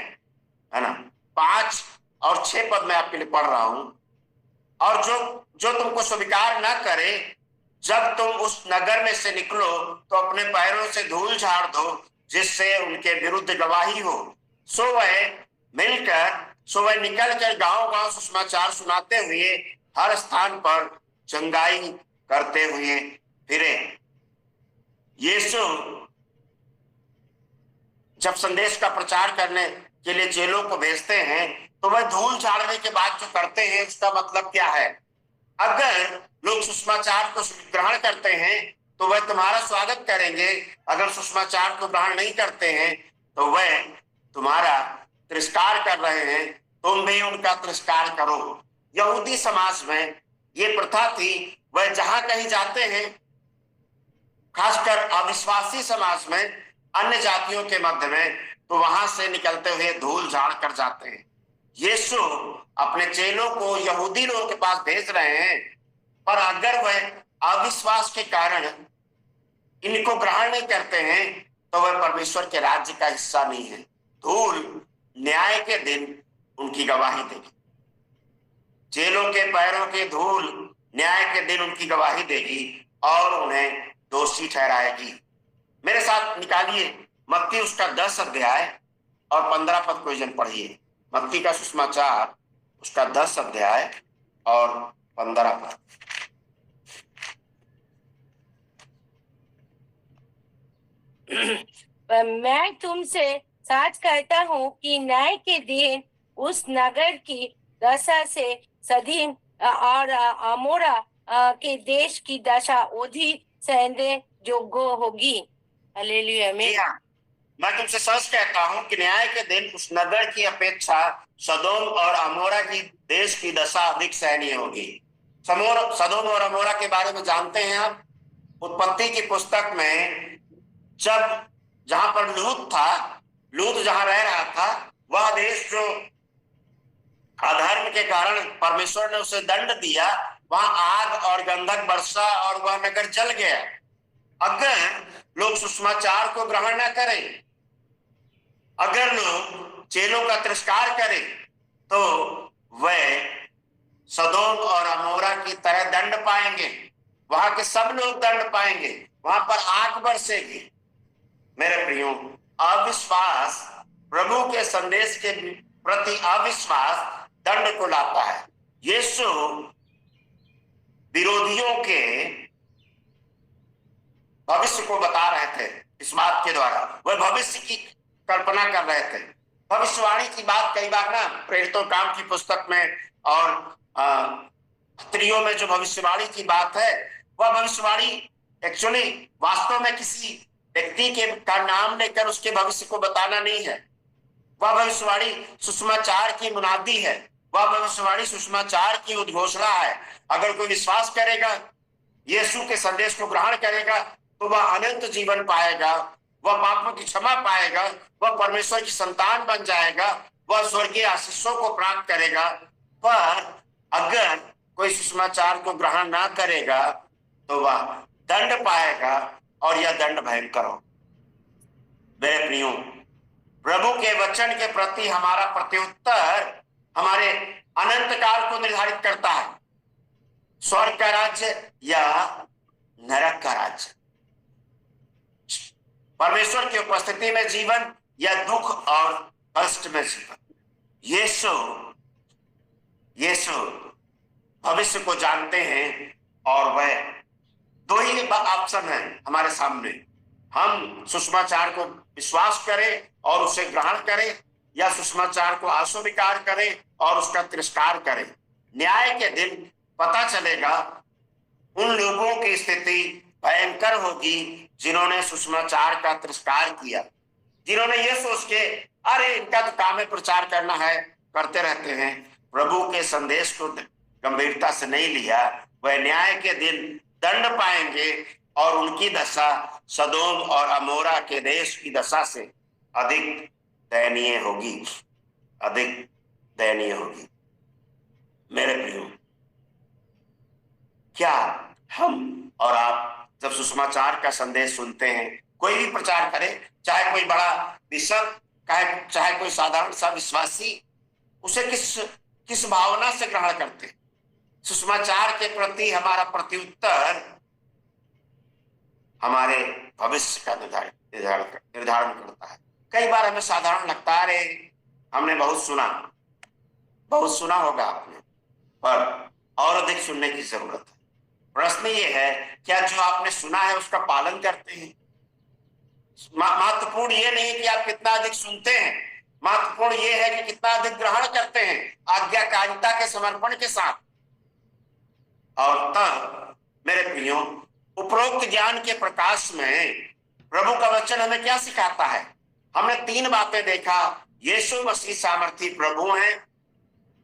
ना, 5 और 6 पद मैं आपके लिए पढ़ रहा हूं। और जो तुमको स्वीकार ना करे, जब तुम उस नगर में से निकलो तो अपने पैरों से धूल झाड़ दो, जिससे उनके विरुद्ध गवाही हो। सो वह निकलकर गांव गांव सुसमाचार सुनाते हुए हर स्थान पर चंगाई करते हुए फिरे। यीशु जब संदेश का प्रचार करने के लिए चेलों को भेजते हैं तो वह धूल झाड़ने के बाद जो करते हैं उसका मतलब क्या है? अगर लोग सुसमाचार को ग्रहण करते हैं तो वह तुम्हारा स्वागत करेंगे, अगर सुसमाचार को ग्रहण नहीं करते हैं तो वह तुम्हारा तिरस्कार कर रहे हैं, तुम भी उनका तिरस्कार करो। यहूदी समाज में ये प्रथा थी, वह जहां कहीं जाते हैं, खासकर अविश्वासी समाज में, अन्य जातियों के मध्य में, तो वहां से निकलते हुए धूल झाड़ कर जाते हैं। यीशु अपने चेलों को यहूदी लोगों के पास भेज रहे हैं, पर अगर वह अविश्वास के कारण इनको ग्रहण नहीं करते हैं तो वह परमेश्वर के राज्य का हिस्सा नहीं है। धूल न्याय के दिन उनकी गवाही देगी। चेलों के पैरों की धूल न्याय के दिन उनकी गवाही देगी और उन्हें दोषी ठहराएगी। मेरे साथ निकालिए मत्ती उसका 10 अध्याय और 15 पद को जन पढ़िए। मत्ती का सुसमाचार उसका 10 अध्याय और 15 पद। मैं तुमसे सच कहता हूँ कि न्याय के दिन उस नगर की दशा से सदीम और अमोरा के देश की दशा अधिक सहने योग्य होगी। हालेलुया। मैं तुमसे सच कहता हूँ कि न्याय के दिन उस नगर की अपेक्षा सदोम और अमोरा की देश की दशा अधिक सहनीय होगी। सदोम और अमोरा के बारे में जानते हैं आप? उत्पत्ति की पुस्तक में जहां पर लूत जहां रह रहा था, वह देश जो अधर्म के कारण परमेश्वर ने उसे दंड दिया, वहां आग और गंधक बरसा और वह नगर जल गया। अगर लोग सुसमाचार को ग्रहण न करें, अगर लोग चेलों का तिरस्कार करें, तो वह सदोम और अमोरा की तरह दंड पाएंगे। वहां के सब लोग दंड पाएंगे, वहां पर आग बरसेगी। मेरे प्रियो, अविश्वास, प्रभु के संदेश के प्रति अविश्वास दंड को लाता है। यीशु विरोधियों के भविष्य को बता रहे थे इस बात के द्वारा, वह भविष्य की कल्पना कर रहे थे। भविष्यवाणी की बात कई बार ना प्रेरितों काम की पुस्तक में और स्त्रियों में जो भविष्यवाणी की बात है, वह भविष्यवाणी एक्चुअली वास्तव में किसी व्यक्ति के का नाम लेकर उसके भविष्य को बताना नहीं है। वह भविष्यवाणी सुसमाचार की मुनादी है, वह भविष्यवाणी सुसमाचार की उद्घोषणा है। अगर कोई विश्वास करेगा, यीशु के संदेश को ग्रहण करेगा, तो वह अनंत जीवन पाएगा, वह पापों की क्षमा पाएगा, वह परमेश्वर की संतान बन जाएगा, वह स्वर्गीय आशीषों को प्राप्त करेगा। पर अगर कोई सुसमाचार को ग्रहण ना करेगा तो वह दंड पाएगा और यह दंड भयंकर हो। मेरे प्रियो, प्रभु के वचन के प्रति हमारा प्रत्युत्तर हमारे अनंत काल को निर्धारित करता है। स्वर्ग का राज्य या नरक का राज्य, परमेश्वर की उपस्थिति में जीवन या दुख और कष्ट में जीवन। यीशु भविष्य को जानते हैं और वह दो ही ऑप्शन है हमारे सामने। हम सुसमाचार को विश्वास करें और उसे ग्रहण करें, या सुसमाचार को अस्वीकार करें और उसका तिरस्कार करें। न्याय के दिन पता चलेगा उन लोगों की स्थिति भयंकर होगी जिन्होंने सुसमाचार का तिरस्कार किया, जिन्होंने ये सोच के अरे इनका तो काम है प्रचार करना है, करते रहते हैं, प्रभु के संदेश को गंभीरता से नहीं लिया, वह न्याय के दिन दंड पाएंगे और उनकी दशा सदोम और अमोरा के देश की दशा से अधिक दयनीय होगी, अधिक दयनीय होगी। मेरे प्रियो, क्या हम और आप जब सुसमाचार का संदेश सुनते हैं, कोई भी प्रचार करे, चाहे कोई बड़ा बिशप, चाहे कोई साधारण सा विश्वासी, उसे किस भावना से ग्रहण करते? सुसमाचार के प्रति हमारा प्रत्युत्तर हमारे भविष्य का निर्धारण करता है। कई बार हमें साधारण लगता है, अरे हमने बहुत सुना होगा आपने, पर और अधिक सुनने की जरूरत है। प्रश्न ये है, क्या जो आपने सुना है उसका पालन करते हैं? महत्वपूर्ण ये नहीं कि आप कितना अधिक सुनते हैं, महत्वपूर्ण ये है कि कितना अधिक ग्रहण करते हैं आज्ञाकारिता के समर्पण के साथ। और तब मेरे प्रियो, उपरोक्त ज्ञान के प्रकाश में प्रभु का वचन हमें क्या सिखाता है? हमने 3 बातें देखा। यीशु मसीह सामर्थी प्रभु हैं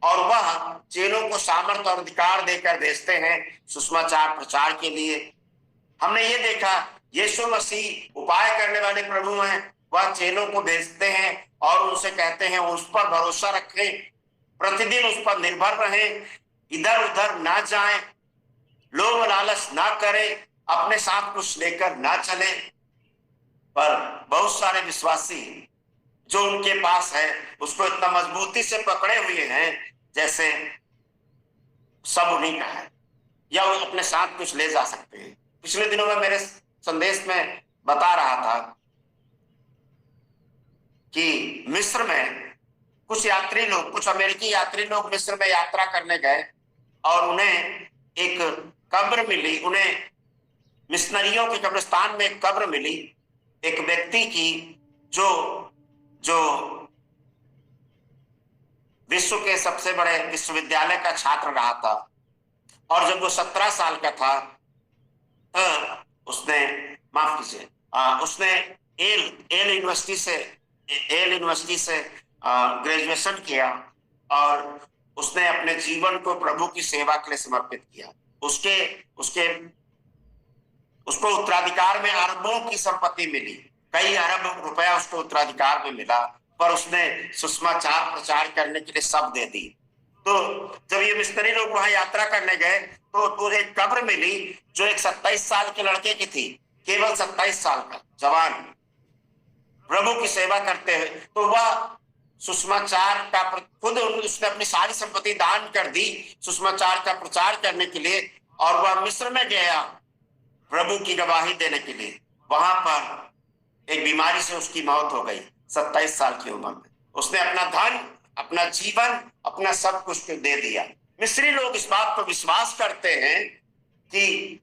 और वह चेलों को सामर्थ और अधिकार देकर भेजते हैं सुसमाचार प्रचार के लिए। हमने ये देखा, यीशु मसीह उपाय करने वाले प्रभु हैं, वह चेलों को भेजते हैं और उनसे कहते हैं उस पर भरोसा रखें, प्रतिदिन उस पर निर्भर रहें, इधर उधर ना जाएं, लोभ लालच ना करें, अपने साथ कुछ लेकर ना चलें। पर बहुत सारे विश्वासी जो उनके पास है उसको इतना मजबूती से पकड़े हुए हैं जैसे सब उन्हीं का है, या वो अपने साथ कुछ ले जा सकते हैं। पिछले दिनों में मेरे संदेश में बता रहा था कि मिस्र में कुछ अमेरिकी यात्री लोग मिस्र में यात्रा करने गए और उन्हें एक कब्र मिली, उन्हें मिशनरियों के कब्रिस्तान में एक कब्र मिली एक व्यक्ति की जो विश्व के सबसे बड़े विश्वविद्यालय का छात्र रहा था। और जब वो 17 साल का था उसने एल यूनिवर्सिटी से ग्रेजुएशन किया और उसने अपने जीवन को प्रभु की सेवा के लिए समर्पित किया। उसको उत्तराधिकार में अरबों की संपत्ति मिली, कई अरब रुपया उसको उत्तराधिकार में मिला, पर उसने सुसमाचार प्रचार करने के लिए सब दे दी। तो जब ये मिस्त्री लोग वहां यात्रा करने गए तो एक कब्र मिली जो एक 27 साल के लड़के की थी, केवल 27 साल का जवान, प्रभु की सेवा करते हैं। तो वह सुसमाचार का खुद उसने अपनी सारी संपत्ति दान कर दी सुसमाचार का प्रचार करने के लिए, और वह मिस्र में गया प्रभु की गवाही देने के लिए। वहां पर एक बीमारी से उसकी मौत हो गई 27 साल की उम्र में। उसने अपना धन, अपना जीवन, अपना सब कुछ दे दिया। मिस्री लोग इस बात पर विश्वास करते हैं कि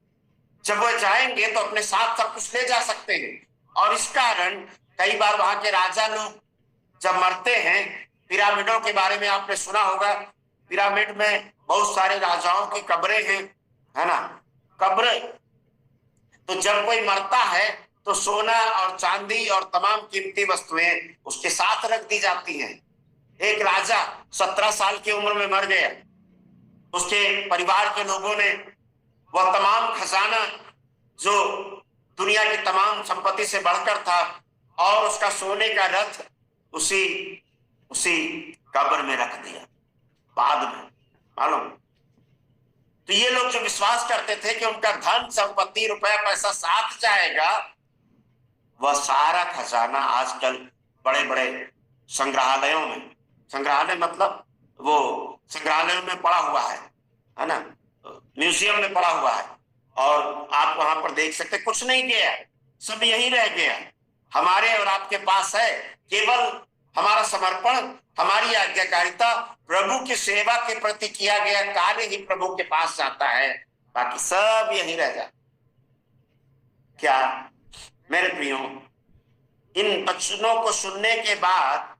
जब वह जाएंगे तो अपने साथ सब कुछ ले जा सकते हैं, और इस कारण कई बार वहां के राजा लोग जब मरते हैं, पिरामिडों के बारे में आपने सुना होगा, पिरामिड में बहुत सारे राजाओं की कब्रें हैं, है ना, कब्र। तो जब कोई मरता है तो सोना और चांदी और तमाम कीमती वस्तुएं उसके साथ रख दी जाती हैं। एक राजा 17 साल की उम्र में मर गया, उसके परिवार के लोगों ने वह तमाम खजाना जो दुनिया की तमाम संपत्ति से बढ़कर था और उसका सोने का रथ उसी कब्र में रख दिया बाद में, मालूम। तो ये लोग जो विश्वास करते थे कि उनका धन संपत्ति रुपया पैसा साथ जाएगा, वह सारा खजाना आजकल बड़े बड़े संग्रहालयों में, संग्रहालय मतलब वो संग्रहालयों में पड़ा हुआ है ना, म्यूजियम में पड़ा हुआ है, और आप वहां पर देख सकते, कुछ नहीं गया, सब यही रह गया। हमारे और आपके पास है केवल हमारा समर्पण, हमारी आज्ञाकारिता, प्रभु की सेवा के प्रति किया गया कार्य ही प्रभु के पास जाता है, बाकी सब यही रह जाता। क्या मेरे प्रियो, इन वचनों को सुनने के बाद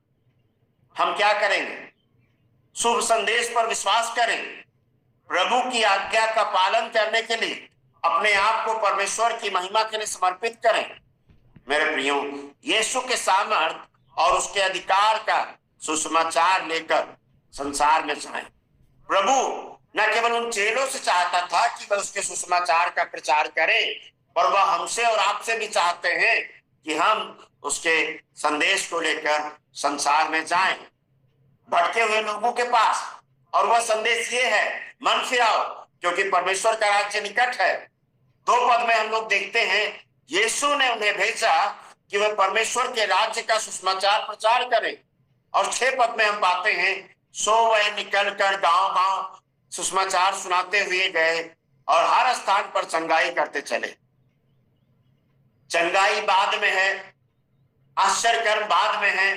हम क्या करेंगे? शुभ संदेश पर विश्वास करें, प्रभु की आज्ञा का पालन करने के लिए अपने आप को परमेश्वर की महिमा के लिए समर्पित करें। मेरे प्रियो, यीशु के सामर्थ और उसके अधिकार का सुसमाचार लेकर संसार में जाएं। प्रभु न केवल उन चेलों से चाहता था कि वह उसके सुसमाचार का प्रचार करें, पर वह हमसे और आपसे भी चाहते हैं कि हम उसके संदेश को लेकर संसार में जाएं, भटके हुए लोगों के पास। और वह संदेश ये है, मन फिराओ क्योंकि परमेश्वर का राज्य निकट है। 2 पद में हम लोग देखते हैं यीशु ने उन्हें भेजा कि वह परमेश्वर के राज्य का सुसमाचार प्रचार करें। और 6 पद में हम पाते हैं, सो वह निकलकर गांव-गांव सुसमाचार सुनाते हुए गए और हर स्थान पर चंगाई करते चले। चंगाई बाद में है, आश्चर्य कर्म बाद में है,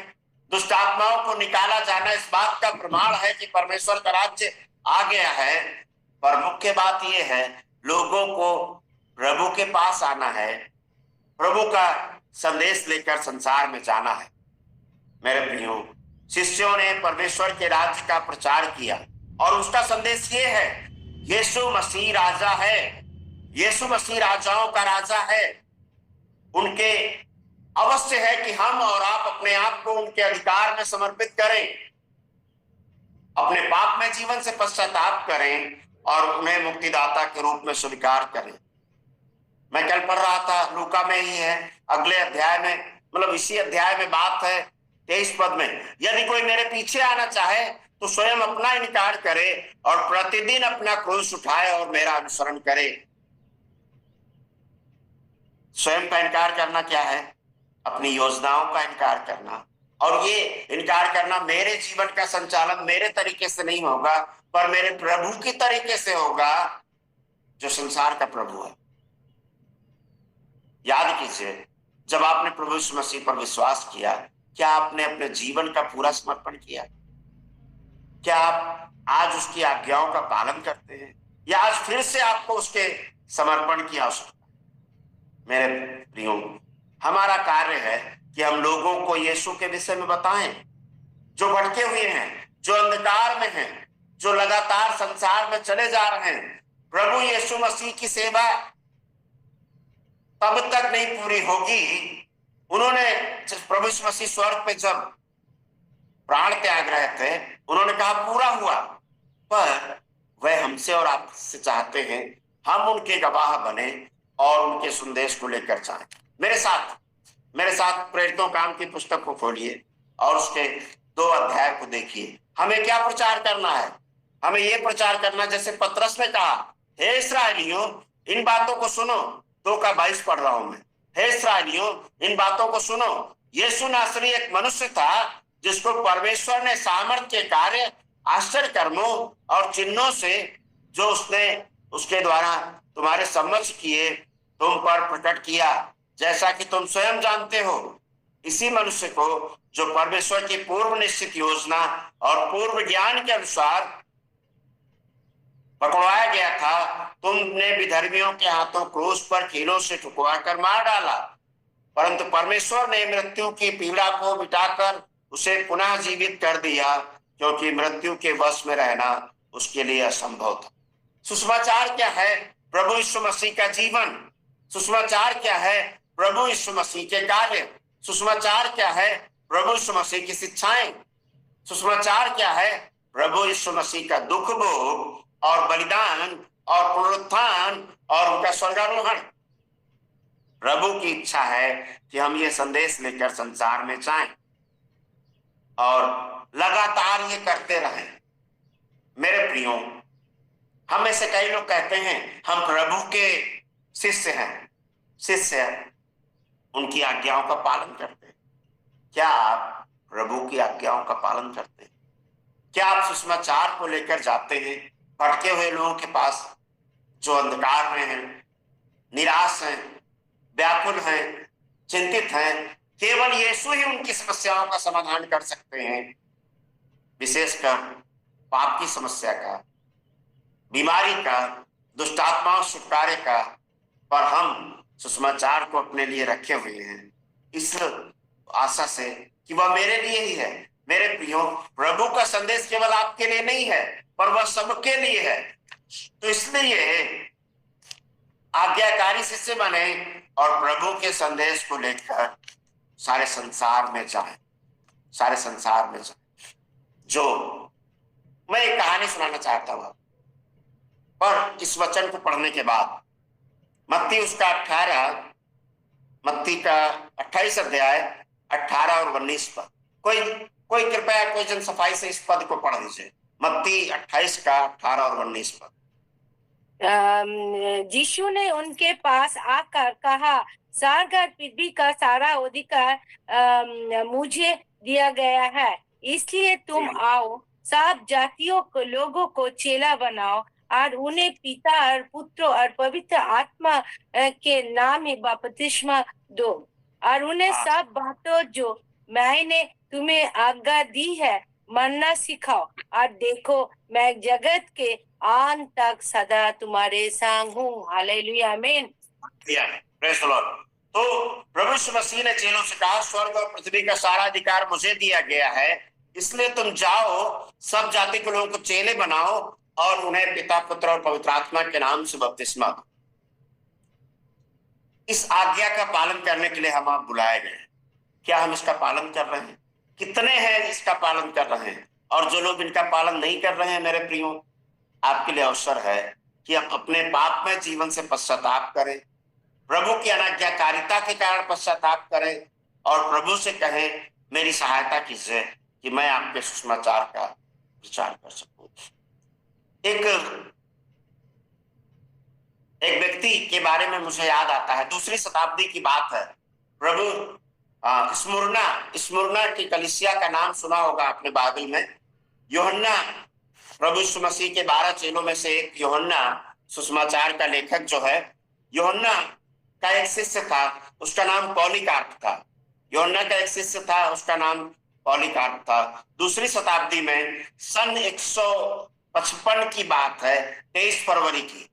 दुष्ट आत्माओं को निकाला जाना इस बात का प्रमाण है कि परमेश्वर का राज्य आ गया है। पर मुख्य बात यह है, लोगों को प्रभु के पास आना है, प्रभु का संदेश लेकर संसार में जाना है। मेरे प्रियो, शिष्यों ने परमेश्वर के राज्य का प्रचार किया और उसका संदेश ये है, यीशु मसीह राजा है, यीशु मसीह राजाओं का राजा है। उनके अवश्य है कि हम और आप अपने आप को उनके अधिकार में समर्पित करें, अपने पाप में जीवन से पश्चाताप करें और उन्हें मुक्तिदाता के रूप में स्वीकार करें। मैं कल पढ़ रहा था, लूका में ही है, अगले अध्याय में, मतलब इसी अध्याय में बात है 23 पद में, यदि कोई मेरे पीछे आना चाहे तो स्वयं अपना इनकार करे और प्रतिदिन अपना क्रूस उठाए और मेरा अनुसरण करे। स्वयं का इनकार करना क्या है? अपनी योजनाओं का इनकार करना। और ये इनकार करना मेरे जीवन का संचालन मेरे तरीके से नहीं होगा, पर मेरे प्रभु की तरीके से होगा जो संसार का प्रभु है। याद कीजिए, जब आपने प्रभु यीशु मसीह पर विश्वास किया, क्या आपने अपने जीवन का पूरा समर्पण किया? क्या आप आज उसकी आज्ञाओं का पालन करते हैं, या आज फिर से आपको उसके समर्पण की आवश्यकता? मेरे प्रियो, हमारा कार्य है कि हम लोगों को यीशु के विषय में बताएं, जो भटके हुए हैं, जो अंधकार में हैं, जो लगातार संसार में चले जा रहे हैं। प्रभु यीशु मसीह की सेवा तब तक नहीं पूरी होगी। उन्होंने, प्रभु यीशु मसीह स्वर्ग पे जब प्राण त्याग रहे थे, उन्होंने कहा पूरा हुआ, पर वह हमसे और आपसे चाहते हैं हम उनके गवाह बने और उनके संदेश को लेकर जाएं। मेरे साथ प्रेरितों काम की पुस्तक को खोलिए और उसके 2 अध्याय को देखिए। हमें क्या प्रचार करना है? हमें यह प्रचार करना, जैसे पतरस ने कहा, हे इस्राएलियों इन बातों को सुनो। 2 का 22 पढ़ रहा हूं मैं। हे इस्राएलियों इन बातों को सुनो, यीशु नासरी एक मनुष्य था जिसको परमेश्वर ने सामर्थ्य के कार्य, आश्चर्य कर्मों और चिन्हों से, जो उसने उसके द्वारा तुम्हारे समक्ष किए, तुम पर प्रकट किया, जैसा कि तुम स्वयं जानते हो। इसी मनुष्य को जो परमेश्वर की पूर्व निश्चित योजना और पूर्व ज्ञान के अनुसार पकड़वाया गया था, तुमने विधर्मियों के हाथों क्रूस पर कीलों से ठुकवा कर मार डाला। परंतु परमेश्वर ने मृत्यु की पीड़ा को मिटाकर उसे पुनः जीवित कर दिया, क्योंकि मृत्यु के वश में रहना उसके लिए असंभव था। सुसमाचार क्या है? प्रभु यीशु मसीह का जीवन। सुसमाचार क्या है? प्रभु यीशु मसीह के कार्य। सुसमाचार क्या है? प्रभु यीशु मसीह की शिक्षाएं। सुसमाचार क्या है? प्रभु यीशु मसीह का दुख भोग और बलिदान और पुनरुत्थान और उनका स्वर्गारोहण। प्रभु की इच्छा है कि हम ये संदेश लेकर संसार में जाएं और लगातार ये करते रहें। मेरे प्रियो, हम में से कई लोग कहते हैं हम प्रभु के शिष्य हैं, उनकी आज्ञाओं का पालन करते हैं। क्या आप प्रभु की आज्ञाओं का पालन करते हैं? क्या आप सुसमाचार को लेकर जाते हैं भटके हुए लोगों के पास, जो अंधकार में हैं, निराश हैं, व्याकुल हैं, चिंतित हैं? केवल यीशु ही उनकी समस्याओं का समाधान कर सकते हैं, विशेषकर पाप की समस्या का, बीमारी का, दुष्ट आत्माओं से छुटकारे का। पर हम सुसमाचार को अपने लिए रखे हुए हैं इस आशा से कि वह मेरे लिए ही है। मेरे प्रियो, प्रभु का संदेश केवल आपके लिए नहीं है, पर वह सबके लिए है। तो इसलिए आज्ञाकारी शिष्य बने और प्रभु के संदेश को लेकर सारे संसार में जाएं, सारे संसार में जाएं। जो मैं एक कहानी सुनाना चाहता हूं, पर इस वचन को पढ़ने के बाद मत्ती का 28 अध्याय 18 और 19 पद, कोई कृपया कोई जन सफाई से इस पद को पढ़ दीजिए। मत्ती 28 का 18 और 19 पद। यीशु ने उनके पास आकर कहा, स्वर्ग और पृथ्वी का सारा अधिकार मुझे दिया गया है, इसलिए तुम आओ, सब जातियों को लोगों को चेला बनाओ और उन्हें पिता और पुत्र और पवित्र आत्मा के नाम में बपतिस्मा दो और उन्हें सब बातों जो मैंने तुम्हें आज्ञा दी है मानना सिखाओ, और देखो मैं जगत के अंत तक सदा तुम्हारे संग हूँ। हालेलुया, आमीन। Praise the Lord. तो प्रभु यीशु मसीह ने चेलों से कहा, स्वर्ग और पृथ्वी का सारा अधिकार मुझे दिया गया है, इसलिए तुम जाओ, सब जाति के लोगों को चेले बनाओ और उन्हें पिता पुत्र और पवित्र आत्मा के नाम से बपतिस्मा दो। इस आज्ञा का पालन करने के लिए हम आप बुलाए गए। क्या हम इसका पालन कर रहे हैं? कितने हैं इसका पालन कर रहे हैं? और जो लोग इनका पालन नहीं कर रहे हैं, मेरे प्रियो, आपके लिए अवसर है कि आप अपने पाप में जीवन से पश्चाताप करें, प्रभु की अनाज्ञाकारिता के कारण पश्चाताप करें और प्रभु से कहें, मेरी सहायता कीजिए कि मैं आपके सुसमाचार का प्रचार कर सकूं। एक व्यक्ति के बारे में मुझे याद आता है, 2री शताब्दी की बात है। प्रभु स्मुरना की कलीसिया का नाम सुना होगा आपने बाइबल में। यूहन्ना, प्रभु यीशु मसीह के 12 चेलों में से एक यूहन्ना, सुसमाचार का लेखक जो है, यूहन्ना का एक शिष्य था, उसका नाम पॉलीकार्प था। यूहन्ना का एक शिष्य था, उसका नाम पॉलीकार्प था। 2री शताब्दी में सन 155 की बात है, 23 फरवरी की,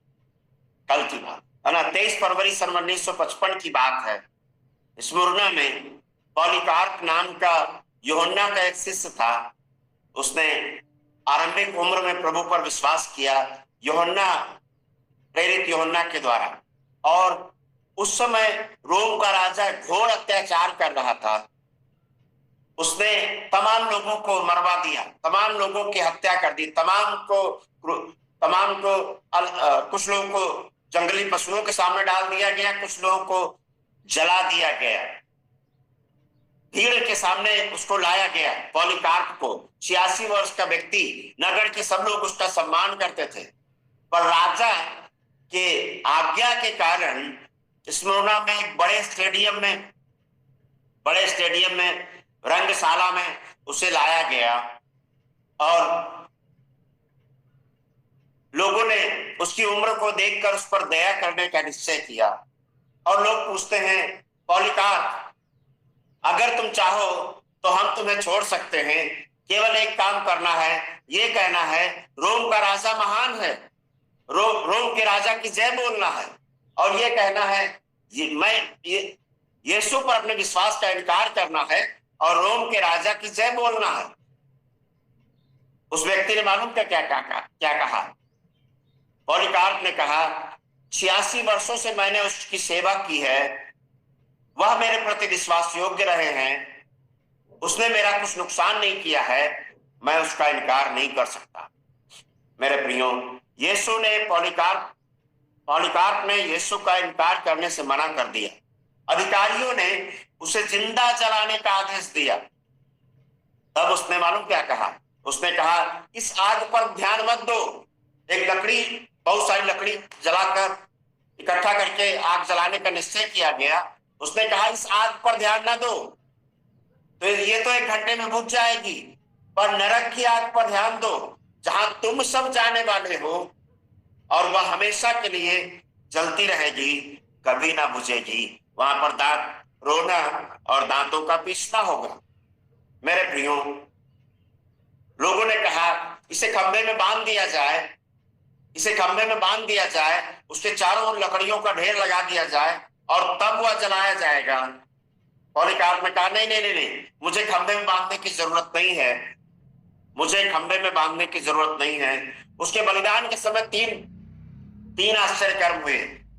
कल की बात है ना, 23 फरवरी सन 1955 की बात है। स्मुरना में पॉलीकार्प नाम का यूहन्ना का एक शिष्य था। उसने आरंभिक उम्र में प्रभु पर विश्वास किया, प्रेरित यूहन्ना के द्वारा। और उस समय रोम का राजा घोर अत्याचार कर रहा था। उसने तमाम लोगों को मरवा दिया, तमाम लोगों की हत्या कर दी, कुछ लोगों को जंगली पशुओं के सामने डाल दिया गया, कुछ लोगों को जला दिया गया। भीड़ के सामने उसको लाया गया, पॉलीकार्प को। 86 वर्ष का व्यक्ति, नगर के सब लोग उसका सम्मान करते थे, पर राजा के आज्ञा के कारण स्मुरना में एक बड़े स्टेडियम में रंगशाला में उसे लाया गया और लोगों ने उसकी उम्र को देखकर उस पर दया करने का निश्चय किया। और लोग पूछते हैं, पॉलीकार्प, अगर तुम चाहो तो हम तुम्हें छोड़ सकते हैं, केवल एक काम करना है, ये कहना है, रोम का राजा महान है, रोम के राजा की जय बोलना है, और ये कहना है, यीशु पर अपने विश्वास का इनकार करना है और रोम के राजा की जय बोलना है। उस व्यक्ति ने मालूम क्या कहा? पॉलीकार्प ने कहा, 86 वर्षों से मैंने उसकी सेवा की है, वह मेरे प्रति विश्वास योग्य रहे हैं, उसने मेरा कुछ नुकसान नहीं किया है, मैं उसका इनकार नहीं कर सकता। मेरे प्रियो, यीशु ने पॉलीकार्प ने यीशु का इनकार करने से मना कर दिया। अधिकारियों ने उसे जिंदा जलाने का आदेश दिया। तब उसने मालूम क्या कहा? उसने कहा, इस आग पर ध्यान मत दो। बहुत सारी लकड़ी जलाकर इकट्ठा करके आग जलाने का निश्चय किया गया। उसने कहा, इस आग पर ध्यान ना दो, तो ये तो 1 घंटे में बुझ जाएगी, पर नरक की आग पर ध्यान दो, जहां तुम सब जाने वाले हो, और वह हमेशा के लिए जलती रहेगी, कभी ना बुझेगी। वहां पर रोना और दांतों का पीसना होगा। मेरे प्रियो, लोगों ने कहा, इसे खंभे में बांध दिया जाए, उसके चारों ओर लकड़ियों का ढेर लगा दिया जाए और तब वह जलाया जाएगा। पॉलीकार्प ने कहा, नहीं, मुझे खंभे में बांधने की जरूरत नहीं है, उसके बलिदान के समय तीन आश्चर्य कर्म हुए।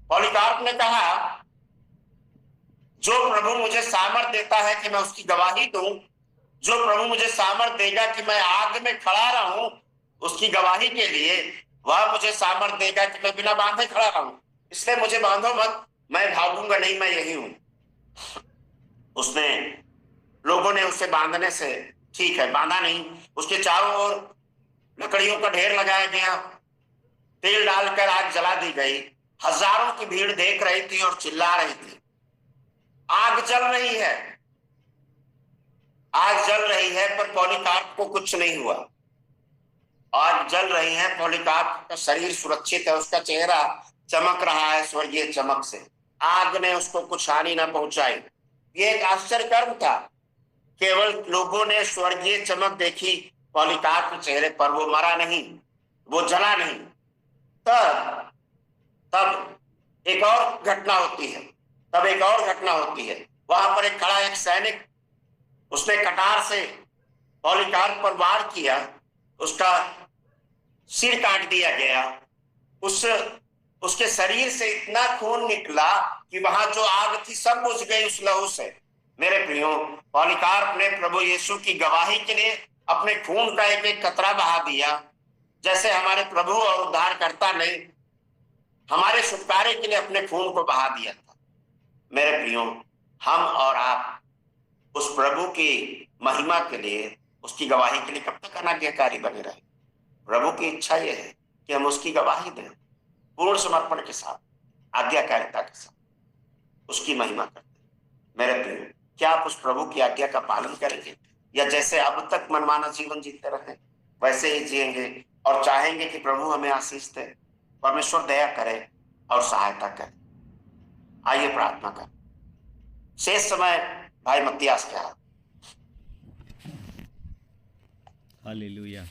पॉलीकार्प ने कहा, जो प्रभु मुझे सामर्थ देता है कि मैं उसकी गवाही दूं, जो प्रभु मुझे सामर्थ देगा कि मैं आग में खड़ा रहूं उसकी गवाही के लिए, वह मुझे सामर्थ देगा कि मैं बिना बांधे खड़ा रहूं। इसलिए मुझे बांधो मत, मैं भागूंगा नहीं, मैं यही हूं। उसने, लोगों ने उसे बांधने से, ठीक है बांधा नहीं, उसके चारों ओर लकड़ियों का ढेर लगाया गया, तेल डालकर आग जला दी गई। हजारों की भीड़ देख रही थी और चिल्ला रही थी। आग जल रही है, आग जल रही है, पर पॉलीकार्प को कुछ नहीं हुआ। आग जल रही है, पॉलीकार्प का शरीर सुरक्षित है, उसका चेहरा चमक रहा है स्वर्गीय चमक से, आग ने उसको कुछ हानि न पहुंचाई। ये एक आश्चर्य कर्म था। केवल लोगों ने स्वर्गीय चमक देखी पॉलीकार्प के चेहरे पर, वो मरा नहीं, वो जला नहीं। तब एक और घटना होती है, वहां पर एक खड़ा एक सैनिक, उसने कटार से पॉलीकार्प पर वार किया, उसका सिर काट दिया गया। उसके शरीर से इतना खून निकला कि वहां जो आग थी सब बुझ गई उस लहू से। मेरे प्रियो, पॉलीकार्प ने प्रभु यीशु की गवाही के लिए अपने खून का एक एक कतरा बहा दिया, जैसे हमारे प्रभु और उद्धारकर्ता ने हमारे छुटकारे के लिए अपने खून को बहा दिया था। मेरे प्रियो, हम और आप उस प्रभु की महिमा के लिए, उसकी गवाही के लिए कब तक अनाज्ञाकारी बने रहे? प्रभु की इच्छा यह है कि हम उसकी गवाही दें, पूर्ण समर्पण के साथ, आज्ञाकारिता के साथ, उसकी महिमा करते। मेरे प्रियो, क्या आप उस प्रभु की आज्ञा का पालन करेंगे, या जैसे अब तक मनमाना जीवन जीते रहे वैसे ही जिएंगे और चाहेंगे कि प्रभु हमें आशीष दे? परमेश्वर दया करे और सहायता करे। आइए प्रार्थना करें। शेष समय भाई मत्तियास के हाथ। हालेलुया।